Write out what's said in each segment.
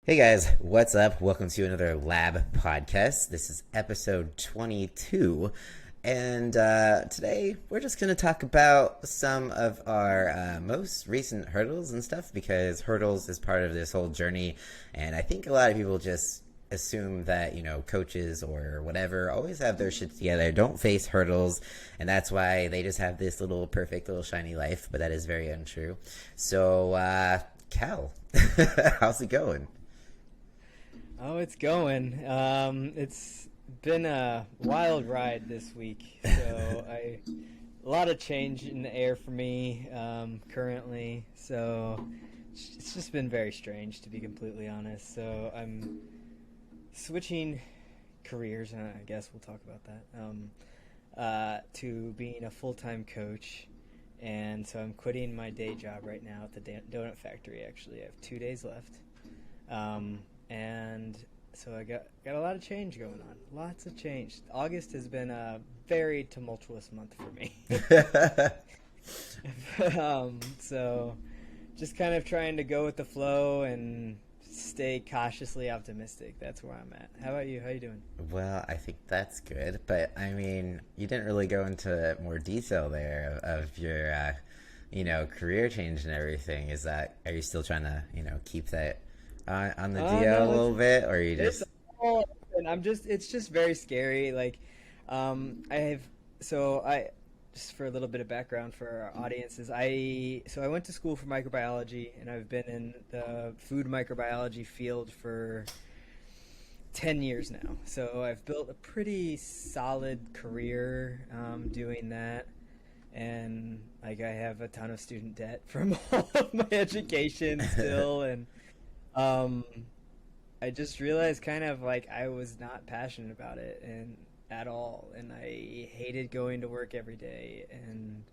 Hey guys, what's up? Welcome to another Lab podcast. This is episode 22, and today we're just going to talk about some of our most recent hurdles and stuff because hurdles is part of this whole journey, and I think a lot of people just assume that, coaches or whatever always have their shit together, don't face hurdles, and that's why they just have this little perfect little shiny life, but that is very untrue. So, Cal, how's it going? Oh, it's going. It's been a wild ride this week. A lot of change in the air for me currently. So it's just been very strange, to be completely honest. So I'm switching careers, and I guess we'll talk about that. To being a full-time coach, and so I'm quitting my day job right now at the donut factory. Actually, I have 2 days left. And so I got a lot of change going on. Lots of change. August has been a very tumultuous month for me. So just kind of trying to go with the flow and stay cautiously optimistic. That's where I'm at. How about you? How you doing? Well, I think that's good, but I mean, you didn't really go into more detail there of your, career change and everything. Are you still trying to, keep that on the DL a No, little bit, or you it's just? all, it's just very scary. Like, I have, so I, just for a little bit of background for our audiences, I went to school for microbiology, and I've been in the food microbiology field for 10 years now. So I've built a pretty solid career doing that. And like I have a ton of student debt from all of my education still, and um, I just realized kind of like I was not passionate about it and at all, and I hated going to work every day. And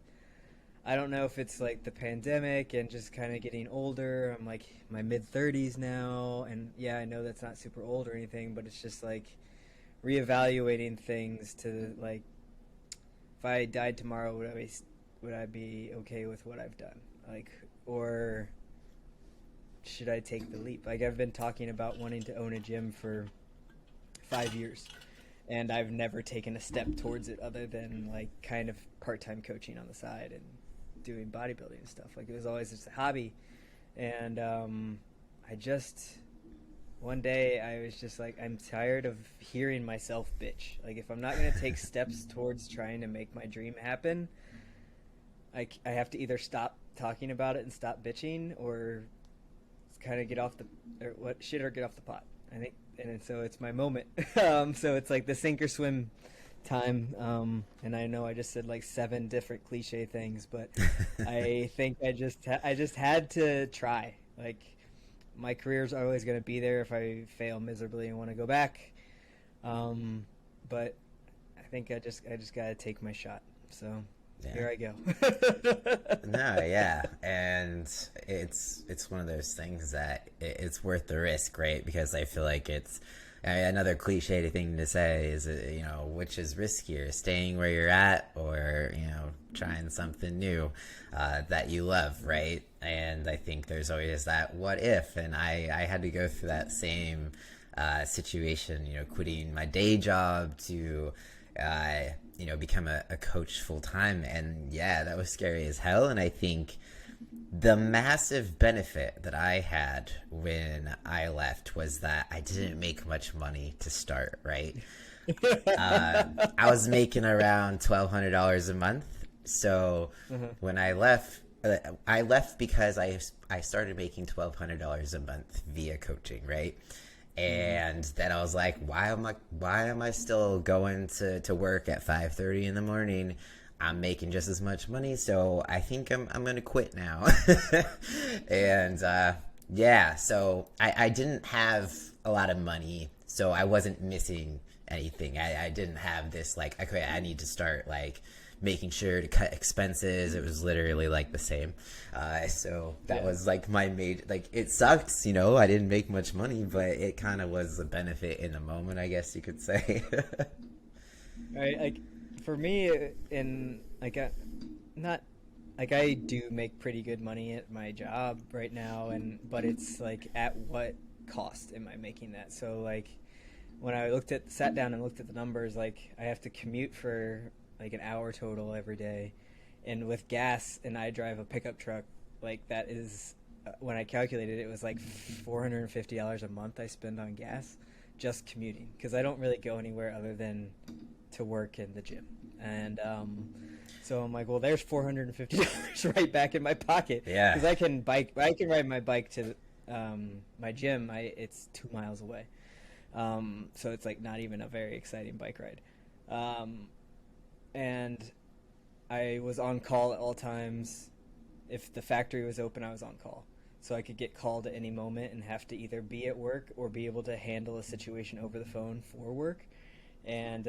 I don't know if it's like the pandemic and just kind of getting older. I'm like my mid 30s now, and yeah, I know that's not super old or anything, but it's just like reevaluating things to like if I died tomorrow, would I be okay with what I've done? Like, or should I take the leap? Like, I've been talking about wanting to own a gym for 5 years, and I've never taken a step towards it other than like kind of part-time coaching on the side and doing bodybuilding and stuff. Like, it was always just a hobby, and I just one day I was just like, I'm tired of hearing myself bitch. Like, if I'm not gonna take steps towards trying to make my dream happen, I have to either stop talking about it and stop bitching, or kind of get off the or get off the pot. I think, and so it's my moment. So it's like the sink or swim time. And I know I just said like seven different cliche things, but I think I just had to try. Like, my career's always going to be there if I fail miserably and want to go back. But I think I just got to take my shot. So Yeah. here I go. No, yeah, and it's one of those things that it's worth the risk, right? Because I feel like another cliche thing to say is, which is riskier, staying where you're at or, trying something new that you love, right? And I think there's always that what if, and I had to go through that same situation, quitting my day job to become a coach full time. And yeah, that was scary as hell. And I think the massive benefit that I had when I left was that I didn't make much money to start, right? I was making around $1,200 a month. So Uh-huh. when I left because I started making $1,200 a month via coaching, right? Mm-hmm. And then I was like, why am I still going to work at 5:30 in the morning? I'm making just as much money, so I think I'm gonna quit now. And yeah, so I didn't have a lot of money, so I wasn't missing anything. I didn't have this like, okay, I need to start like making sure to cut expenses. It was literally like the same. So that Yeah. was like my major, like it sucked, I didn't make much money, but it kind of was a benefit in the moment, I guess you could say. Right. Like, for me, in like not like, I do make pretty good money at my job right now, and but it's like at what cost am I making that? So like when I sat down and looked at the numbers, like I have to commute for like an hour total every day, and with gas, and I drive a pickup truck, like that is when I calculated it was like $450 a month I spend on gas just commuting, because I don't really go anywhere other than to work in the gym. And so I'm like, well, there's $450 right back in my pocket. Yeah. Because I can ride my bike to my gym. It's 2 miles away. So it's like not even a very exciting bike ride. And I was on call at all times. If the factory was open, I was on call. So I could get called at any moment and have to either be at work or be able to handle a situation over the phone for work. And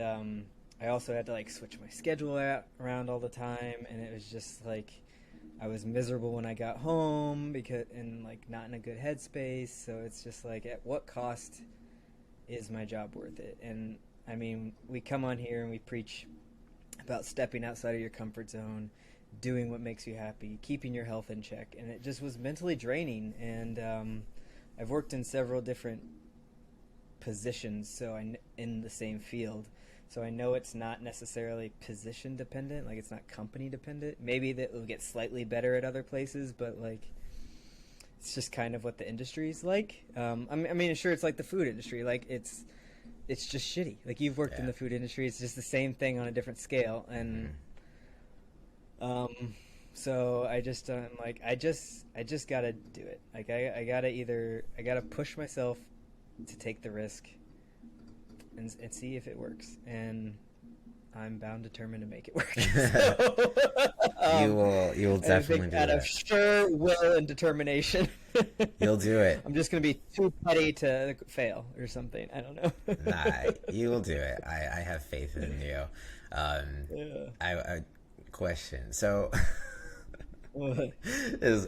I also had to like switch my schedule around all the time, and it was just like I was miserable when I got home and like not in a good headspace. So it's just like, at what cost is my job worth it? And I mean, we come on here and we preach about stepping outside of your comfort zone, doing what makes you happy, keeping your health in check, and it just was mentally draining. And I've worked in several different positions, so in the same field, so I know it's not necessarily position dependent, like it's not company dependent. Maybe that will get slightly better at other places, but like it's just kind of what the industry is like. I mean, sure, it's like the food industry, like it's just shitty. Like you've worked in the food industry, it's just the same thing on a different scale. And so I just I'm like, I just gotta do it. Like I gotta push myself to take the risk and see if it works, and I'm bound determined to make it work. So, you will definitely do out that. of sure will and determination. You'll do it. I'm just gonna be too petty to fail or something. I don't know. Nah, you will do it. I have faith in you. I question. So is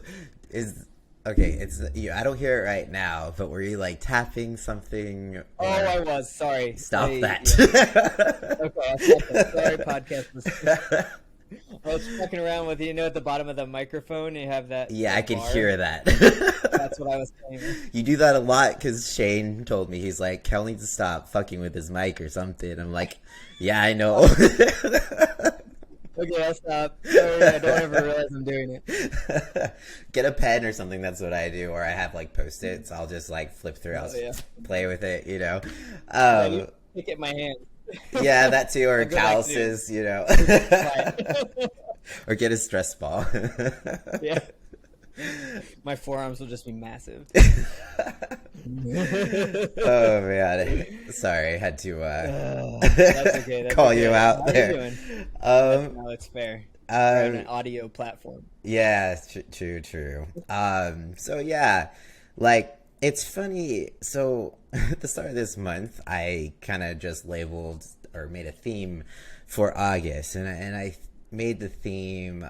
okay, it's you. I don't hear it right now, but were you like tapping something? Oh, I was. Sorry. Stop that. Yeah. Okay, I'll stop that. Sorry, podcast listeners. I was fucking around with, at the bottom of the microphone, you have that. Yeah, I can bar. hear that. That's what I was saying. You do that a lot, because Shane told me, he's like, Kel needs to stop fucking with his mic or something. I'm like, yeah, I know. Okay, I'll stop. Sorry, I don't ever realize I'm doing it. Get a pen or something. That's what I do. Or I have like Post-its. I'll just like flip through. I'll play with it, You pick at my hand. Yeah, that too. Or calluses, Or get a stress ball. Yeah. My forearms will just be massive. Oh man, sorry, I had to that's okay, call okay. you out How there. Are you doing? No, it's fair. We're on an audio platform. Yeah, true. So yeah, like it's funny. So at the start of this month, I kind of just labeled or made a theme for August, and I made the theme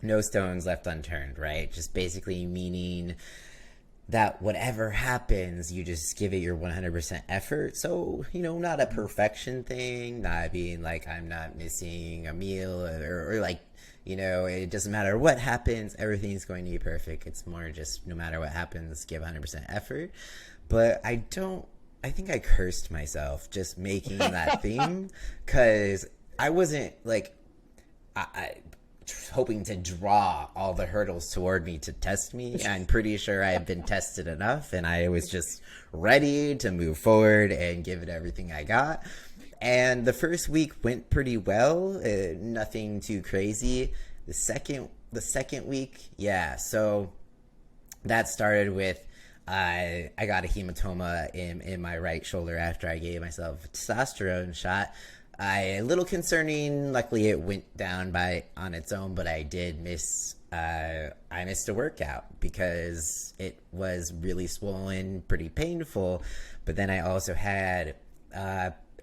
"No Stones Left Unturned." Right, just basically meaning that whatever happens, you just give it your 100% effort. So, not a perfection thing, not being like I'm not missing a meal or like, it doesn't matter what happens, everything's going to be perfect. It's more just no matter what happens, give 100% effort. But I think I cursed myself just making that theme, because I wasn't like, I hoping to draw all the hurdles toward me to test me. I'm pretty sure I have been tested enough, and I was just ready to move forward and give it everything I got. And the first week went pretty well, nothing too crazy. The second week, so that started with I got a hematoma in my right shoulder after I gave myself a testosterone shot. A little concerning. Luckily, it went down on its own, but I did miss. I missed a workout because it was really swollen, pretty painful. But then I also had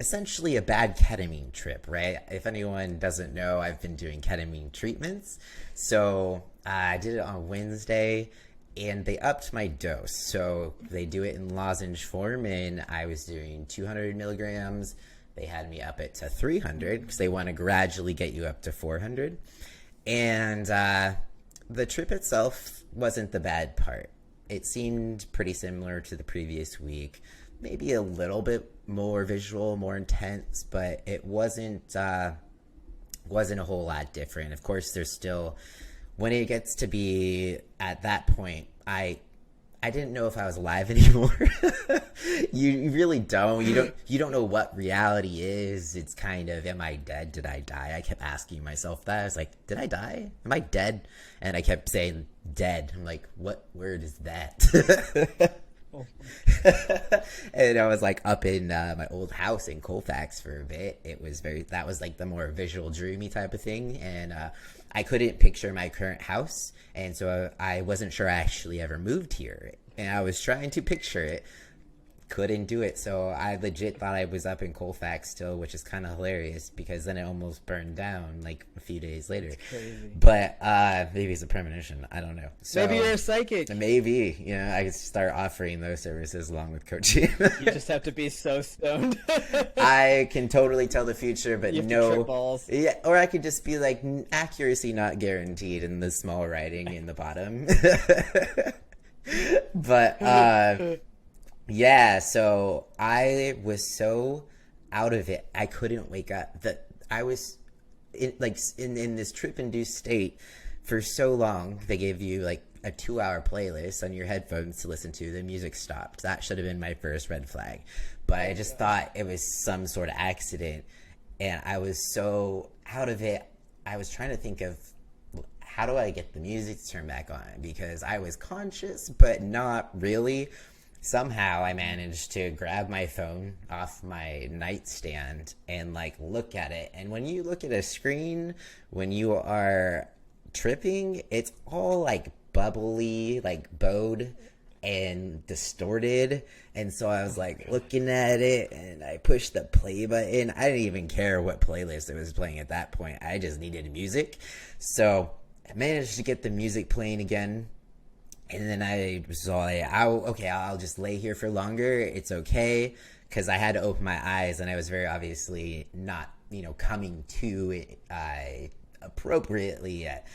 essentially a bad ketamine trip. Right? If anyone doesn't know, I've been doing ketamine treatments. So I did it on Wednesday, and they upped my dose. So they do it in lozenge form, and I was doing 200 milligrams. They had me up it to 300 because they want to gradually get you up to 400. And the trip itself wasn't the bad part. it seemed pretty similar to the previous week. Maybe a little bit more visual, more intense, but it wasn't a whole lot different. Of course, there's still, when it gets to be at that point, I didn't know if I was alive anymore. You really don't. You don't know what reality is. It's kind of, am I dead? Did I die? I kept asking myself that. I was like, did I die? Am I dead? And I kept saying dead. I'm like, what word is that? Oh. And I was like up in my old house in Colfax for a bit. That was like the more visual dreamy type of thing. And I couldn't picture my current house. And so I wasn't sure I actually ever moved here. And I was trying to picture it. Couldn't do it. So I legit thought I was up in Colfax still, which is kind of hilarious because then it almost burned down like a few days later. It's crazy. But maybe it's a premonition. I don't know. So Maybe you're a psychic. Maybe, I could start offering those services along with coaching. You just have to be so stoned. I can totally tell the future, but You have to no. trip balls. Yeah, or I could just be like, accuracy not guaranteed in the small writing in the bottom. But yeah, so I was so out of it. I couldn't wake up. That I was in this trip-induced state for so long. They gave you like a 2-hour playlist on your headphones to listen to. The music stopped. That should have been my first red flag. But I just thought it was some sort of accident. And I was so out of it. I was trying to think of, how do I get the music to turn back on? Because I was conscious, but not really. Somehow I managed to grab my phone off my nightstand and like look at it. And when you look at a screen, when you are tripping, it's all like bubbly, like bowed and distorted. And so I was like looking at it and I pushed the play button. I didn't even care what playlist it was playing at that point. I just needed music. So I managed to get the music playing again. And then I was all like, I'll just lay here for longer. It's okay. Because I had to open my eyes and I was very obviously not, coming to it appropriately yet.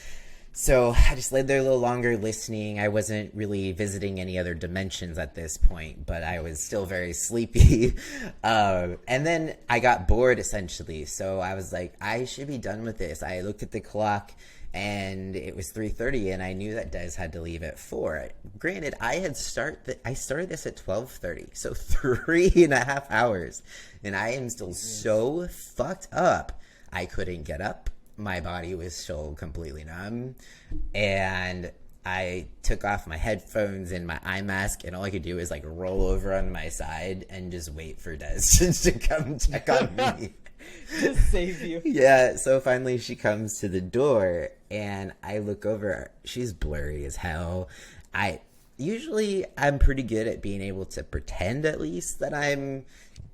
So I just laid there a little longer listening. I wasn't really visiting any other dimensions at this point, but I was still very sleepy. And then I got bored essentially. So I was like, I should be done with this. I looked at the clock. And it was 3:30, and I knew that Des had to leave at 4. Granted, I started this at 12:30, so 3.5 hours, and I am still so fucked up. I couldn't get up. My body was still completely numb, and I took off my headphones and my eye mask, and all I could do was like roll over on my side and just wait for Des to come check on me. Just save you. Yeah, so finally she comes to the door and I look over. She's blurry as hell. I'm pretty good at being able to pretend at least that I'm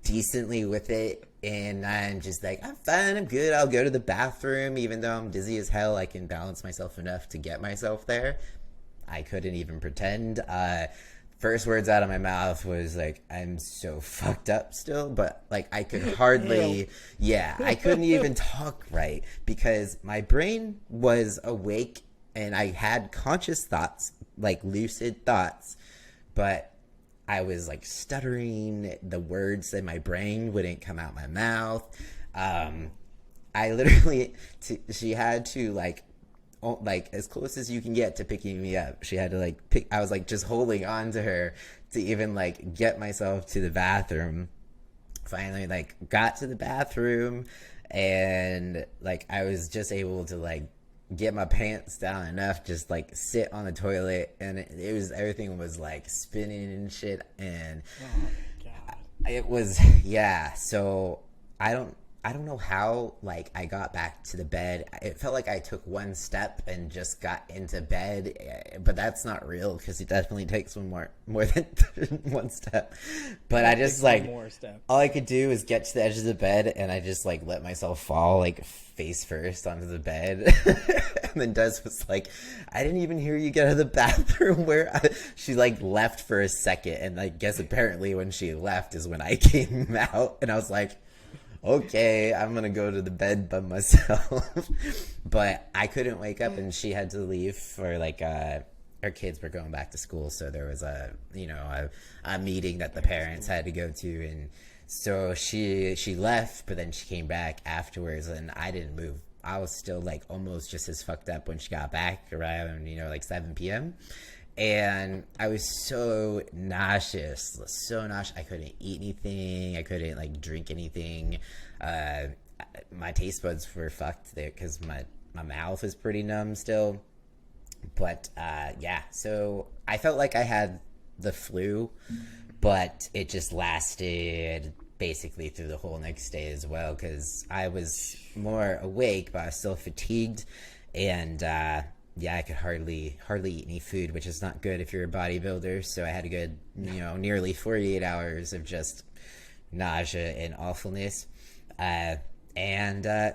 decently with it, and I'm just like, I'm fine, I'm good. I'll go to the bathroom. Even though I'm dizzy as hell, I can balance myself enough to get myself there. I couldn't even pretend. First words out of my mouth was like, I'm so fucked up still, but like I could hardly, I couldn't even talk right because my brain was awake and I had conscious thoughts, like lucid thoughts, but I was like stuttering. The words in my brain wouldn't come out my mouth. I literally, she had to like as close as you can get to picking me up. She had to I was like just holding on to her to even like get myself to the bathroom. Finally like got to the bathroom and like I was just able to like get my pants down enough, just like sit on the toilet, and everything was like spinning and shit, and it was so I don't know how, like, I got back to the bed. It felt like I took one step and just got into bed, but that's not real because it definitely takes more than one step. But I just, like, all I could do was get to the edge of the bed, and I just, like, let myself fall, like, face first onto the bed. And then Des was like, I didn't even hear you get out of the bathroom. She, like, left for a second, and I guess apparently when she left is when I came out, and I was like, okay, I'm gonna go to the bed by myself. But I couldn't wake up, and she had to leave for like our kids were going back to school, so there was a meeting that the parents had to go to, and so she left, but then she came back afterwards, and I didn't move. I was still like almost just as fucked up when she got back around like 7 p.m. And I was so nauseous, I couldn't eat anything, I couldn't like drink anything. My taste buds were fucked there because my mouth was pretty numb still. But yeah, so I felt like I had the flu, but it just lasted basically through the whole next day as well, because I was more awake, but I was still fatigued, and yeah, I could hardly eat any food, which is not good if you're a bodybuilder. So I had a good nearly 48 hours of just nausea and awfulness, and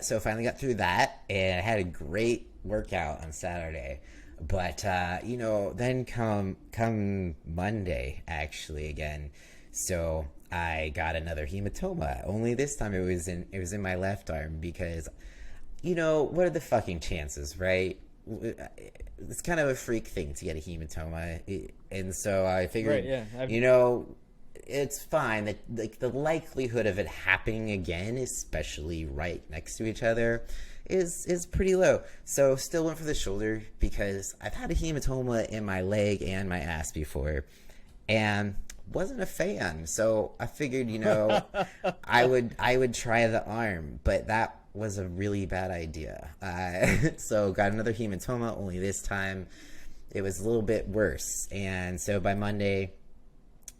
so I finally got through that, and I had a great workout on Saturday. But then come Monday, actually, again, so I got another hematoma. Only this time it was in my left arm, because what are the fucking chances, right? It's kind of a freak thing to get a hematoma, and so I figured, Right, yeah. it's fine. That like the likelihood of it happening again, especially right next to each other, is pretty low. So still went for the shoulder, because I've had a hematoma in my leg and my ass before, and wasn't a fan. So I figured, I would try the arm, but that was a really bad idea. So got another hematoma, only this time it was a little bit worse. And so by Monday,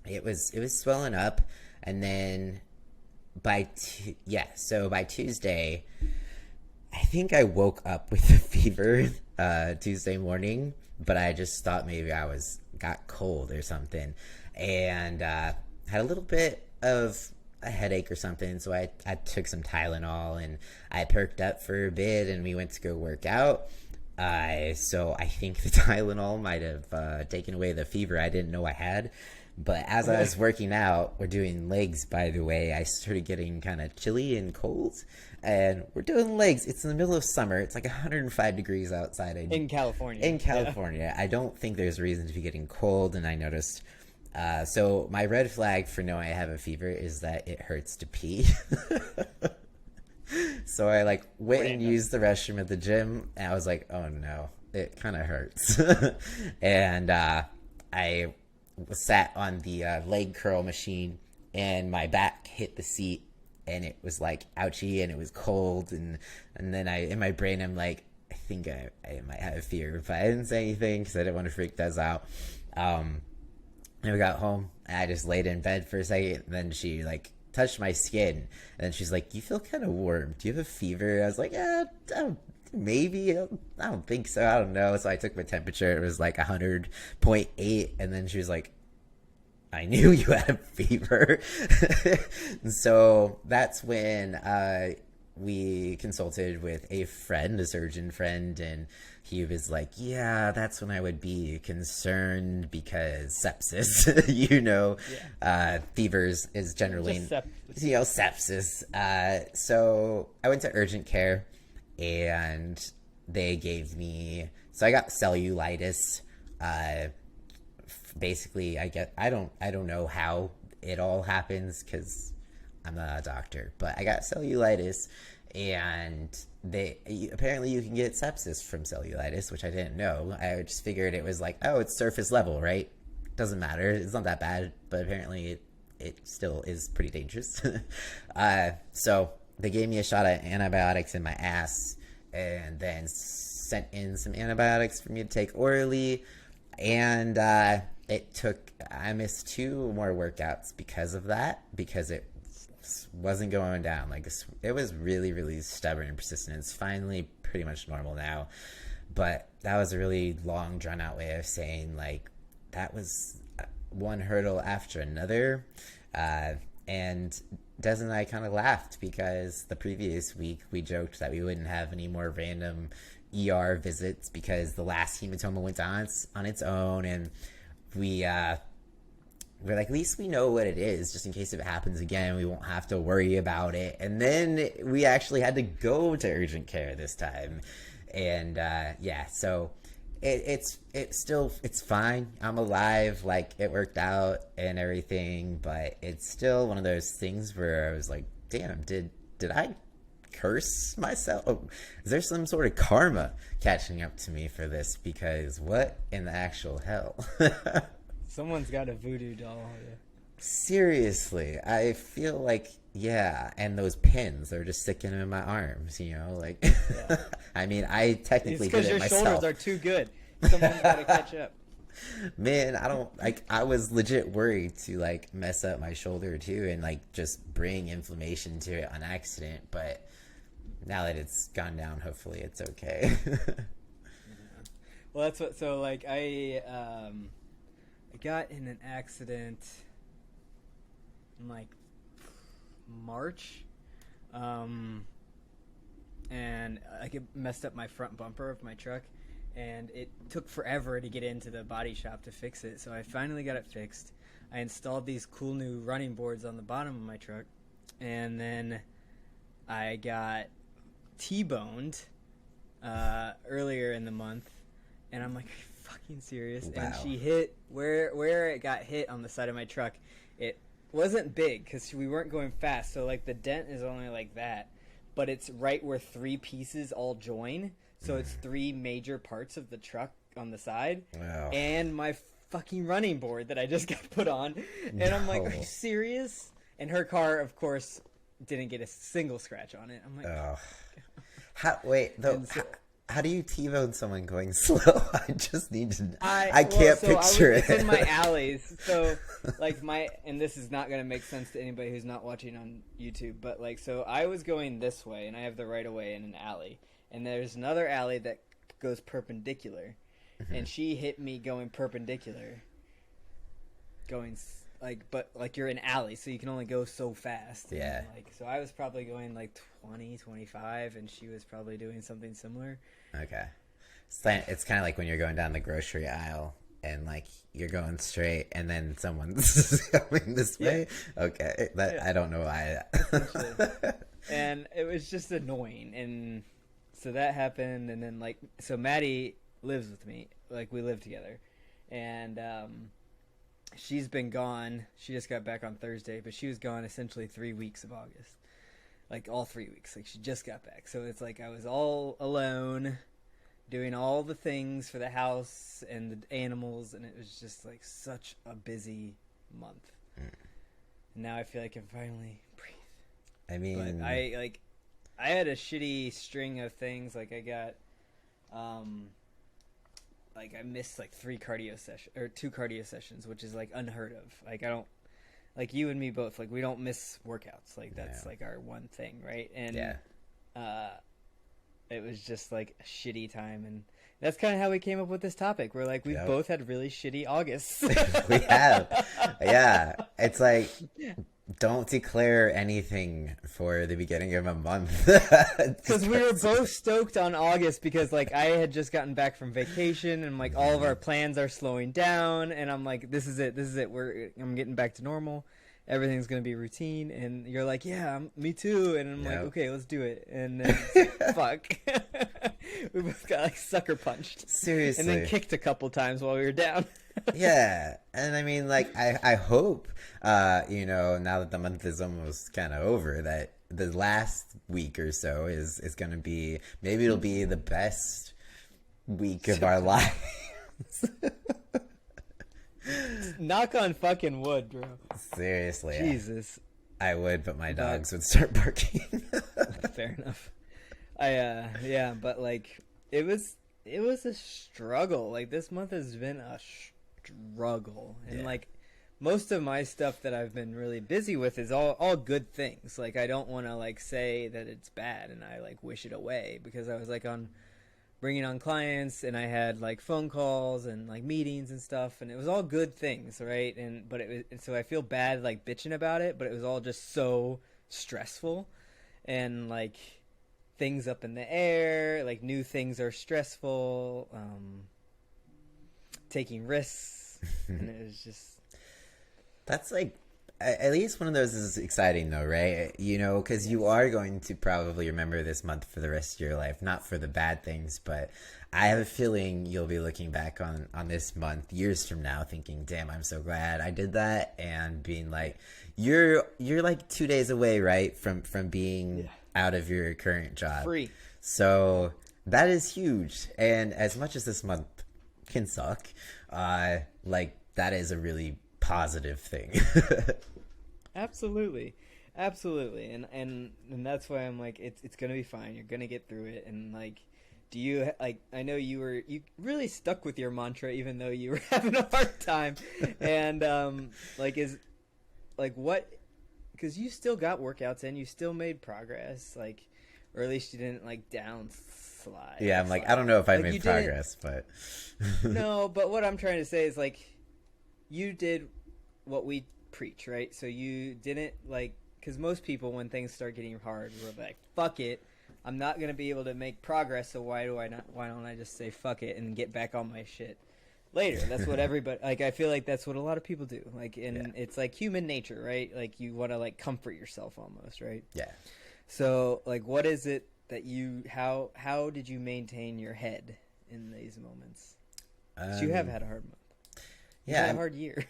it was swelling up, and then by Tuesday, I think I woke up with a fever Tuesday morning, but I just thought maybe I got cold or something, and had a little bit of a headache or something. So I took some Tylenol, and I perked up for a bit, and we went to go work out. So I think the Tylenol might have taken away the fever I didn't know I had. But as I was working out, we're doing legs, by the way, I started getting kind of chilly and cold. And we're doing legs. It's in the middle of summer. It's like 105 degrees outside. In California. In California. Yeah. I don't think there's reason to be getting cold. And I noticed. So my red flag for knowing I have a fever is that it hurts to pee. So I went and used the restroom at the gym. And I was like, oh no, it kind of hurts. And I sat on the leg curl machine, and my back hit the seat, and it was like ouchy, and it was cold, and then in my brain I'm like, I think I might have a fever, but I didn't say anything because I didn't want to freak Des out. And we got home, and I just laid in bed for a second, and then she touched my skin, and then she's like, you feel kind of warm, do you have a fever? I was like, yeah, maybe, I don't think so, I don't know. So I took my temperature, it was like 100.8, and then she was like, I knew you had a fever. So that's when we consulted with a surgeon friend, and he was like, yeah, that's when I would be concerned, because sepsis, fevers is generally, sepsis. So I went to urgent care, and they gave me, so I got cellulitis. Basically, I don't know how it all happens, because I'm not a doctor, but I got cellulitis, and apparently you can get sepsis from cellulitis, which I didn't know. I just figured it was like, oh, it's surface level, right? Doesn't matter, it's not that bad, but apparently it still is pretty dangerous. So they gave me a shot of antibiotics in my ass, and then sent in some antibiotics for me to take orally, and I missed 2 more workouts because of that, because it wasn't going down. It was really, really stubborn and persistent. It's finally pretty much normal now, but that was a really long, drawn out way of saying that was one hurdle after another. And Des and I kind of laughed, because the previous week we joked that we wouldn't have any more random ER visits, because the last hematoma went on its own, and we're like, at least we know what it is, just in case if it happens again, we won't have to worry about it. And then we actually had to go to urgent care this time, and so it's fine. I'm alive. Like it worked out and everything, but it's still one of those things where I was like, damn, did I curse myself? Oh, is there some sort of karma catching up to me for this? Because what in the actual hell? Someone's got a voodoo doll. Yeah. Seriously, I feel like, yeah, and those pins, they're just sticking in my arms, like, Yeah. I mean, I It's technically did because it your myself. shoulders are too good. Someone's got to catch up. Man, I don't, like, I was legit worried to, like, mess up my shoulder, too, and, like, just bring inflammation to it on accident, but now that it's gone down, hopefully it's okay. Well, that's what. So, like, I got in an accident in like March, and like it messed up my front bumper of my truck, and it took forever to get into the body shop to fix it. So I finally got it fixed. I installed these cool new running boards on the bottom of my truck, and then I got T-boned earlier in the month, and I'm like, are you fucking serious? Wow. And she hit where it got hit on the side of my truck. It wasn't big because we weren't going fast, so like the dent is only like that, but it's right where three pieces all join, so it's three major parts of the truck on the side. Wow. And my fucking running board that I just got put on, and I'm like, are you serious? And her car, of course, didn't get a single scratch on it. I'm like, Oh. How do you T-bone someone going slow? I just need to. I can't picture it. It's in my alleys, so like and this is not gonna make sense to anybody who's not watching on YouTube, but like, so I was going this way, and I have the right of way in an alley, and there's another alley that goes perpendicular, and she hit me going perpendicular, but like you're in alley, so you can only go so fast. Yeah. And like, so I was probably going like 20, 25, and she was probably doing something similar. Okay. It's kind of like when you're going down the grocery aisle and like you're going straight and then someone's coming this way. Okay. I don't know why. And it was just annoying. And so that happened. And then like, so Maddie lives with me. Like we live together. And she's been gone. She just got back on Thursday, but she was gone essentially 3 weeks of August. Like all 3 weeks. Like she just got back. So it's like I was all alone doing all the things for the house and the animals, and it was just like such a busy month. And now I feel like I can finally breathe. I mean, but I had a shitty string of things. Like I got like I missed like 2 cardio sessions, which is like unheard of. Like I don't, like you and me both, like we don't miss workouts. Like that's like our one thing, right? And it was just like a shitty time, and that's kind of how we came up with this topic. We're like, we've both had really shitty Augusts. We have. Yeah. It's like, don't declare anything for the beginning of a month. Because we were both stoked on August because like I had just gotten back from vacation, and like all of our plans are slowing down, and I'm like, this is it. I'm getting back to normal. Everything's going to be routine. And you're like, yeah, me too. And I'm like, okay, let's do it. And then fuck. We both got like sucker punched. Seriously. And then kicked a couple times while we were down. Yeah. And I mean, like, I hope, now that the month is almost kind of over, that the last week or so is going to be, maybe it'll be the best week of our lives. Knock on fucking wood, bro. Seriously. Jesus. I would, but my dogs would start barking. Fair enough. But like it was a struggle. Like this month has been a struggle. And like most of my stuff that I've been really busy with is all good things. Like I don't want to like say that it's bad and I like wish it away, because I was like bringing on clients, and I had like phone calls and like meetings and stuff, and it was all good things, right? But it was, so I feel bad like bitching about it, but it was all just so stressful, and like things up in the air, like new things are stressful, taking risks, and it was just that's like at least one of those is exciting though, right? You know, because you Yes. are going to probably remember this month for the rest of your life, not for the bad things, but I have a feeling you'll be looking back on this month years from now, thinking, "Damn, I'm so glad I did that," and being like, "You're like 2 days away, right, from being Yeah. out of your current job." Free. So that is huge, and as much as this month can suck, like that is a really positive thing. Absolutely. Absolutely. And that's why I'm like it's going to be fine. You're going to get through it and like do you like I know you really stuck with your mantra even though you were having a hard time and like is like what cuz you still got workouts in, you still made progress like or at least you didn't like downslide Yeah, or I'm like, I slide. don't know if I Like you made didn't progress, but no, but what I'm trying to say is like you did what we preach, right? So you didn't like because most people when things start getting hard, we're like, "Fuck it, I'm not gonna be able to make progress. So why do I not? Why don't I just say fuck it and get back on my shit later?" That's what everybody like. I feel like that's what a lot of people do. Like, and yeah, it's like human nature, right? Like you want to like comfort yourself almost, right? yeah. So like, what is it that you how did you maintain your head in these moments? 'Cause you have Um, had a hard month. You've yeah, had a hard year.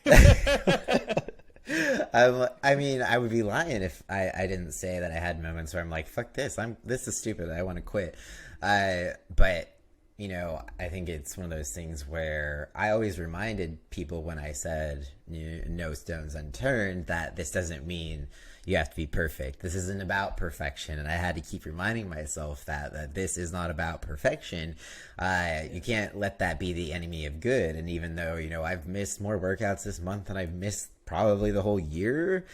I mean, I would be lying if I didn't say that I had moments where I'm like, "Fuck this! This is stupid. I want to quit." But you know, I think it's one of those things where I always reminded people when I said "no stones unturned" that this doesn't mean you have to be perfect. This isn't about perfection, and I had to keep reminding myself that this is not about perfection. You can't let that be the enemy of good. And even though I've missed more workouts this month than I've missed probably the whole year,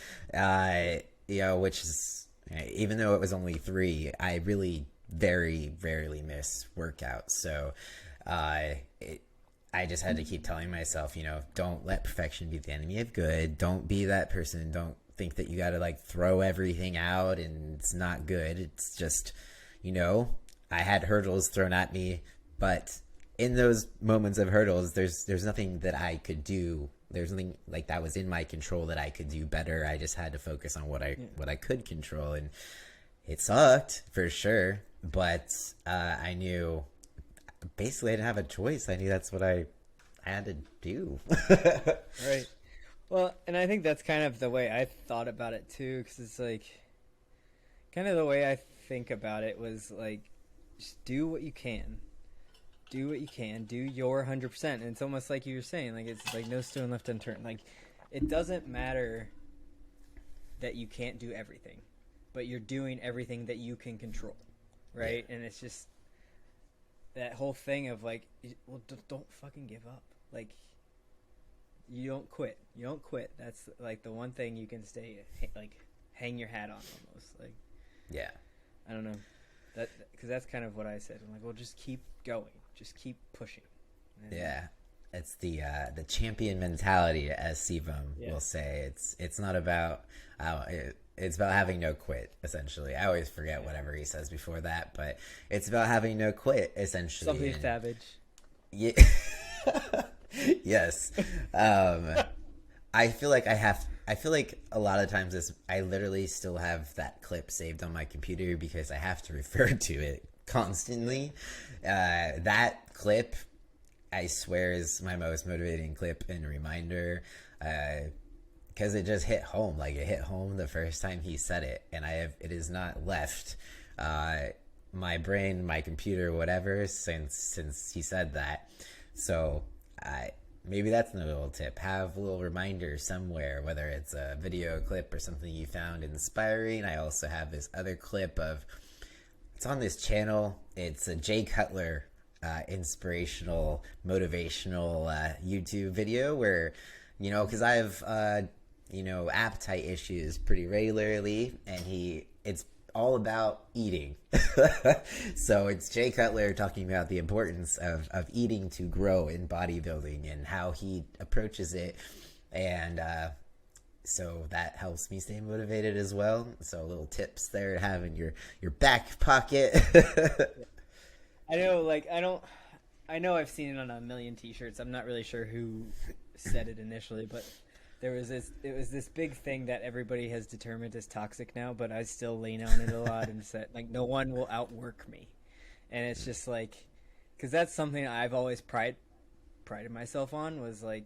which is even though it was only 3, I really very rarely miss workouts. So it, I just had to keep telling myself, don't let perfection be the enemy of good. Don't be that person. Don't think that you got to like throw everything out and it's not good. It's just, I had hurdles thrown at me, but in those moments of hurdles, there's nothing that I could do. There's nothing like that was in my control that I could do better. I just had to focus on what I could control, and it sucked for sure. But I knew basically I didn't have a choice. I knew that's what I had to do. Right. Well, and I think that's kind of the way I thought about it too, because it's like, kind of the way I think about it was like, just do what you can. Do what you can. Do your 100%. And it's almost like you were saying, like, it's like no stone left unturned. Like, it doesn't matter that you can't do everything, but you're doing everything that you can control, right? Yeah. And it's just that whole thing of like, well, don't fucking give up. Like, you don't quit. You don't quit. That's like the one thing you can stay like hang your hat on almost. Like, Yeah. I don't know, that because that's kind of what I said. I'm like, well, just keep going. Just keep pushing. And Yeah. It's the champion mentality, as Sivam will say. It's not about it's about having no quit. Essentially, I always forget whatever he says before that, but it's about having no quit. Essentially, something savage. Yeah. Yes. I feel like I feel like a lot of times I literally still have that clip saved on my computer because I have to refer to it constantly. That clip, I swear, is my most motivating clip and reminder, because it just hit home. Like, it hit home the first time he said it, and it has not left my brain, my computer, whatever, since he said that. So maybe that's another little tip. Have a little reminder somewhere, whether it's a video clip or something you found inspiring. I also have this other clip it's on this channel. It's a Jay Cutler inspirational, motivational YouTube video where, because I have, appetite issues pretty regularly, and it's all about eating. So it's Jay Cutler talking about the importance of eating to grow in bodybuilding and how he approaches it. And so that helps me stay motivated as well. So little tips there to have in your back pocket. I know, like, I know I've seen it on a million t-shirts. I'm not really sure who said it initially, but it was this big thing that everybody has determined is toxic now, but I still lean on it a lot and said like no one will outwork me. And it's just like, because that's something I've always prided myself on, was like,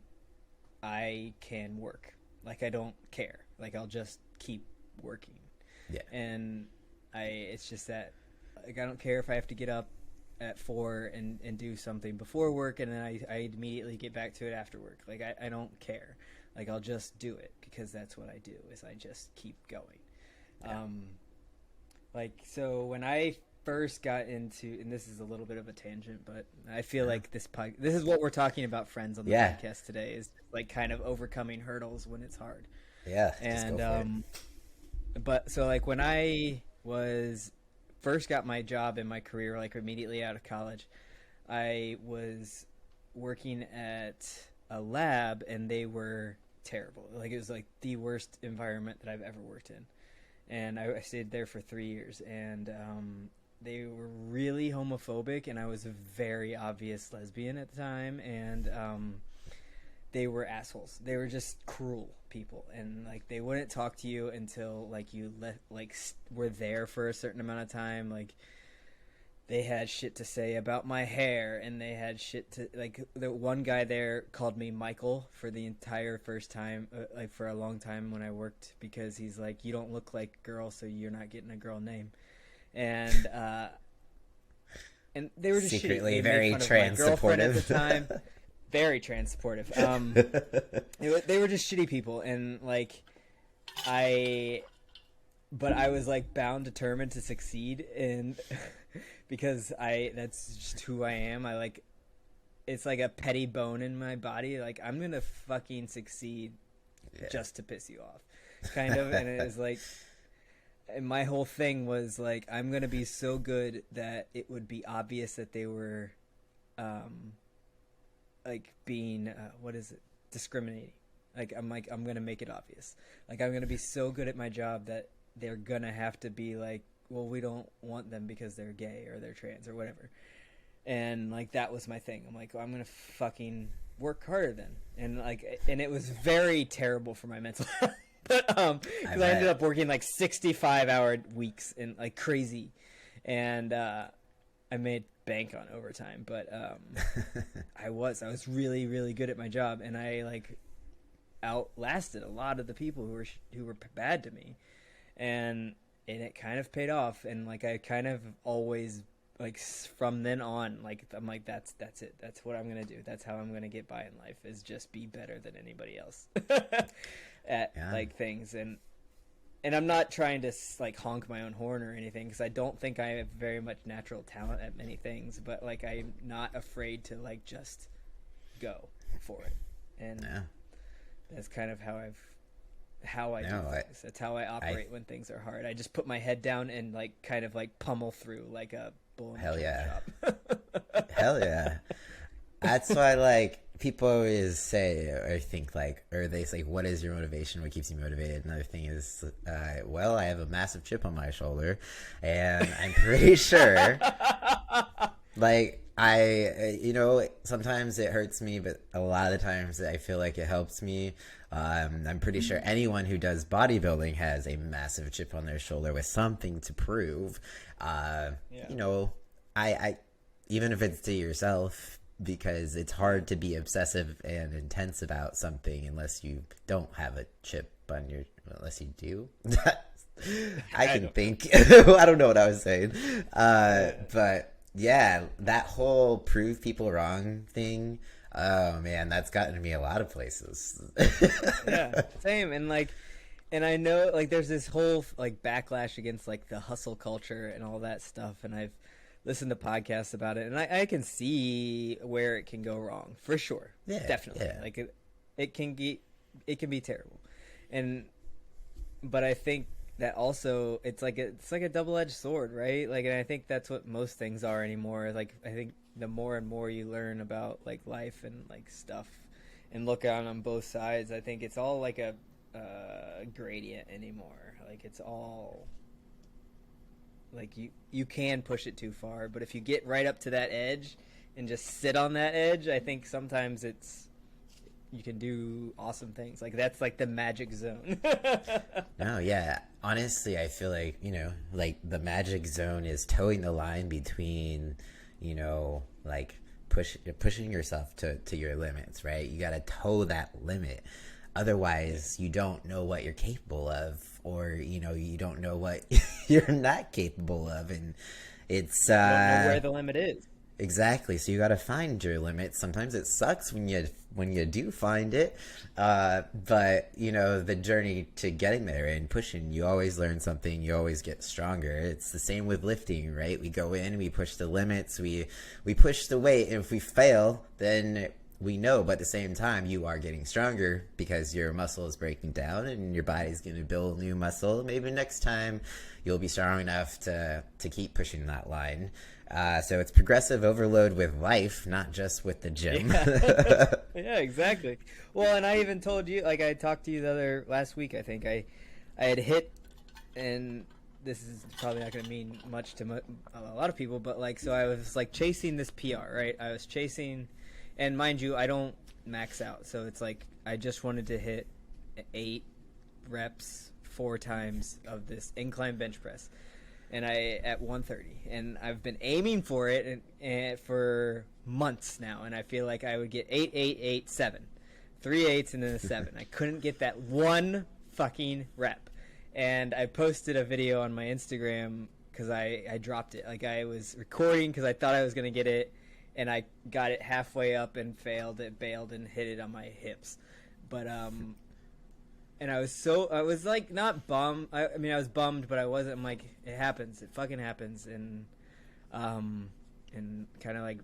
I can work. Like, I don't care. Like, I'll just keep working. Yeah. And it's just that, like, I don't care if I have to get up at 4 and do something before work, and then I immediately get back to it after work. Like, I don't care. Like, I'll just do it, because that's what I do, is I just keep going. Yeah. Like, so when I first got into, and this is a little bit of a tangent, but I feel like this is what we're talking about, friends, on the podcast today, is like kind of overcoming hurdles when it's hard. Yeah. And but so like when I was first got my job in my career, like immediately out of college, I was working at a lab, and they were terrible. Like, it was like the worst environment that I've ever worked in. And I stayed there for 3 years, and they were really homophobic, and I was a very obvious lesbian at the time, and they were assholes. They were just cruel people, and like they wouldn't talk to you until like you were there for a certain amount of time. Like, they had shit to say about my hair, and they had shit to, like, the one guy there called me Michael for the entire first time, like for a long time when I worked, because he's like, you don't look like a girl, so you're not getting a girl name. And they were just secretly shitty. very trans supportive at the time. Very trans supportive. They were just shitty people, and like but I was like bound, determined to succeed, and because that's just who I am. It's like a petty bone in my body. Like, I'm gonna fucking succeed just to piss you off, kind of. And it was like, and my whole thing was like, I'm gonna be so good that it would be obvious that they were, like being discriminating. Like, I'm gonna make it obvious. Like, I'm gonna be so good at my job that they're gonna have to be like, well, we don't want them because they're gay or they're trans or whatever. And like, that was my thing. I'm like, well, I'm gonna fucking work harder then. And it was very terrible for my mental health. But because I ended up working like 65-hour weeks and like crazy, and I made bank on overtime. But I was really, really good at my job, and I like outlasted a lot of the people who were bad to me, and it kind of paid off. And like, I kind of always, like, from then on, like, I'm like, that's it. That's what I'm gonna do. That's how I'm gonna get by in life, is just be better than anybody else at like things. And I'm not trying to like honk my own horn or anything, because I don't think I have very much natural talent at many things, but like, I'm not afraid to like just go for it. And that's kind of how I do things. That's how I operate when things are hard. I just put my head down and like kind of like pummel through like a bull in a shop. Hell yeah. That's why, like, people always say or think like, or they say, what is your motivation? What keeps you motivated? Another thing is, well, I have a massive chip on my shoulder, and I'm pretty sure, like, sometimes it hurts me, but a lot of the times I feel like it helps me. I'm pretty sure anyone who does bodybuilding has a massive chip on their shoulder with something to prove. I even if it's to yourself, because it's hard to be obsessive and intense about something unless you don't have a chip on your, unless you do. I can think. I don't know what I was saying. But yeah, that whole prove people wrong thing, oh man, that's gotten me a lot of places. Yeah, same. And I know, like, there's this whole like backlash against like the hustle culture and all that stuff, and I've listened to podcasts about it, and I can see where it can go wrong, for sure. Yeah, definitely. Yeah. Like, it can be terrible, but I think that also it's like a double-edged sword, right? Like, and I think that's what most things are anymore. Like, I think the more and more you learn about like life and like stuff, and look on both sides, I think it's all like a gradient anymore. Like, it's all like, you can push it too far, but if you get right up to that edge and just sit on that edge, I think sometimes you can do awesome things. Like that's like the magic zone. No, yeah. Honestly, I feel like, like the magic zone is towing the line between, like pushing yourself to your limits, right? You got to toe that limit. Otherwise, you don't know what you're capable of, or, you don't know what you're not capable of. And it's, You don't know where the limit is. exactly. So you got to find your limits. Sometimes it sucks when you do find it, but the journey to getting there and pushing, you always learn something. You always get stronger. It's the same with lifting, right? We go in, we push the limits, we push the weight, and if we fail, then we know. But at the same time, you are getting stronger because your muscle is breaking down, and your body's going to build new muscle. Maybe next time you'll be strong enough to keep pushing that line. So it's progressive overload with life, not just with the gym. Yeah. Yeah, exactly. Well, and I even told you, like I talked to you last week, I think I had hit, and this is probably not going to mean much to a lot of people, but like, so I was like chasing this PR, right? I was chasing, and mind you, I don't max out. So it's like, I just wanted to hit 8 reps 4 times of this incline bench press. And at 130, and I've been aiming for it and for months now, and I feel like I would get 8, 8, 8, 7, 3 8s and then a 7. I couldn't get that one fucking rep, and I posted a video on my Instagram because I dropped it. Like I was recording because I thought I was gonna get it, and I got it halfway up and failed. It bailed and hit it on my hips, but and I was like not bummed. I mean, I was bummed, but I wasn't. I'm like, it happens. It fucking happens. And kind of like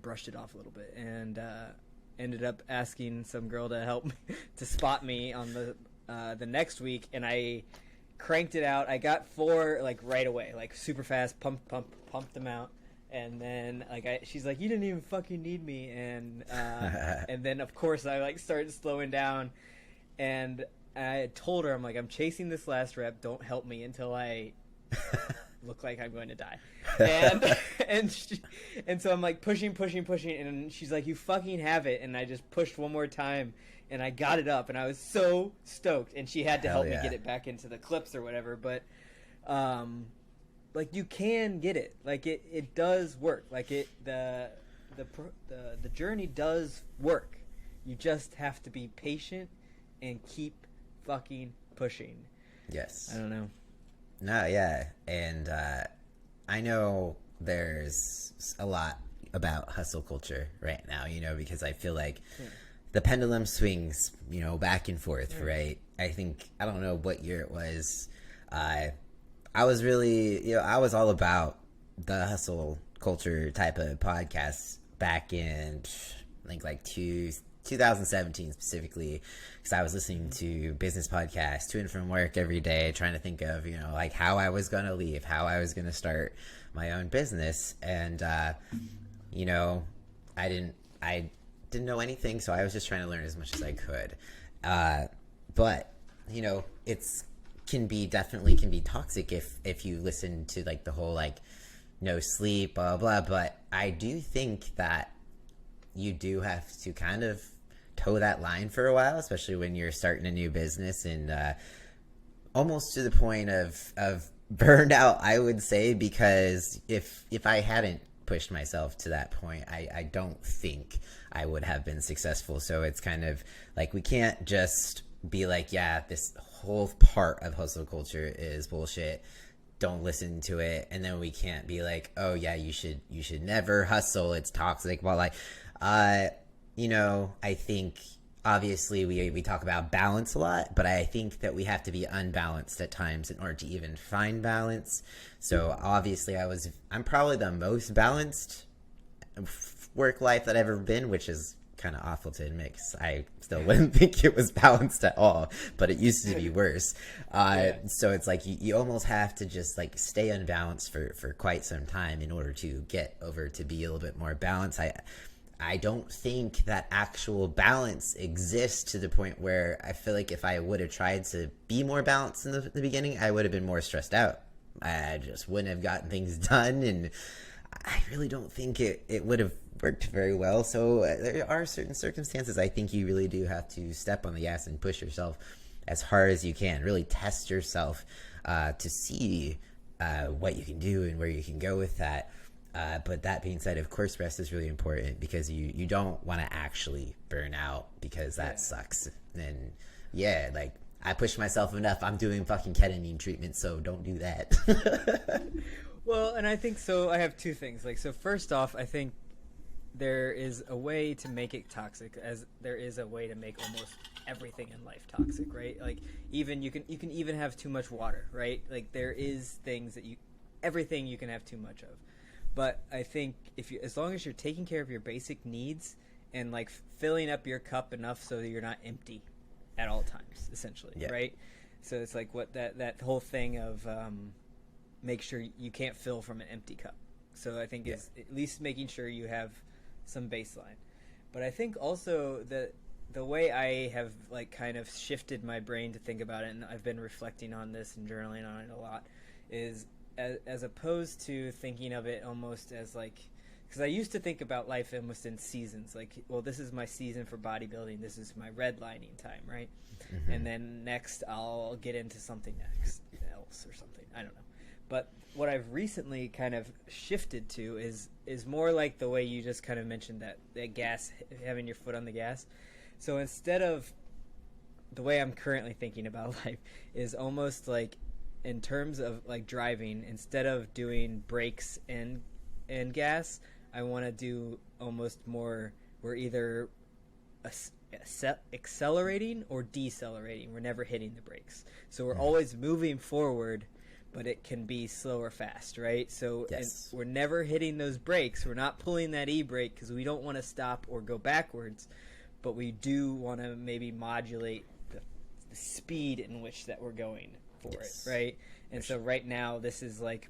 brushed it off a little bit, and ended up asking some girl to help me to spot me on the next week, and I cranked it out. I got 4 like right away, like super fast, pumped them out. And then she's like, you didn't even fucking need me. And and then of course I like started slowing down, and I told her, I'm like, I'm chasing this last rep. Don't help me until I look like I'm going to die. And so I'm like pushing, and she's like, you fucking have it. And I just pushed one more time, and I got it up, and I was so stoked. And she had to help me get it back into the clips or whatever. But like you can get it. Like it does work. Like the journey does work. You just have to be patient and keep fucking pushing. Yes. I don't know. No, yeah. And I know there's a lot about hustle culture right now, because I feel like the pendulum swings, back and forth, right? I don't know what year it was. I was really, I was all about the hustle culture type of podcasts back in, I think, like 2017 specifically, because I was listening to business podcasts to and from work every day, trying to think of, like how I was going to leave, how I was going to start my own business. And, I didn't know anything, so I was just trying to learn as much as I could. But, it's can be toxic if you listen to like the whole like no sleep, blah, blah. But I do think that you do have to kind of toe that line for a while, especially when you're starting a new business, and almost to the point of burnout, I would say, because if I hadn't pushed myself to that point, I don't think I would have been successful. So it's kind of like we can't just be like, yeah, this whole part of hustle culture is bullshit, don't listen to it, and then we can't be like, oh yeah, you should never hustle, it's toxic. Well, like I think obviously we talk about balance a lot, but I think that we have to be unbalanced at times in order to even find balance. So obviously I'm probably the most balanced work life that I've ever been, which is kind of awful to admit, because I still wouldn't think it was balanced at all, but it used to be worse. So it's like you almost have to just like stay unbalanced for quite some time in order to get over to be a little bit more balanced. I don't think that actual balance exists to the point where I feel like if I would have tried to be more balanced in the beginning, I would have been more stressed out. I just wouldn't have gotten things done, and I really don't think it would have worked very well. So there are certain circumstances I think you really do have to step on the gas and push yourself as hard as you can. Really test yourself to see what you can do and where you can go with that. But that being said, of course, rest is really important because you don't want to actually burn out because that sucks. And yeah, like I push myself enough. I'm doing fucking ketamine treatment, so don't do that. Well, and I think so. I have two things. Like, so first off, I think there is a way to make it toxic, as there is a way to make almost everything in life toxic, right? Like, even you can even have too much water, right? Like, there is things that everything you can have too much of. But I think as long as you're taking care of your basic needs and like filling up your cup enough so that you're not empty at all times, essentially, right? So it's like what that whole thing of make sure you can't fill from an empty cup. So I think it's at least making sure you have some baseline. But I think also that the way I have like kind of shifted my brain to think about it, and I've been reflecting on this and journaling on it a lot, is as opposed to thinking of it almost as like, because I used to think about life almost in seasons, like, well, this is my season for bodybuilding, this is my redlining time, right? Mm-hmm. And then next I'll get into something else or something, I don't know. But what I've recently kind of shifted to is more like the way you just kind of mentioned that gas, having your foot on the gas. So instead of the way I'm currently thinking about life is almost like in terms of like driving, instead of doing brakes and gas, I want to do almost more, we're either accelerating or decelerating. We're never hitting the brakes. So we're always moving forward, but it can be slow or fast, right? So we're never hitting those brakes. We're not pulling that e-brake because we don't want to stop or go backwards, but we do want to maybe modulate the speed in which that we're going for it, right? And so right now, this is like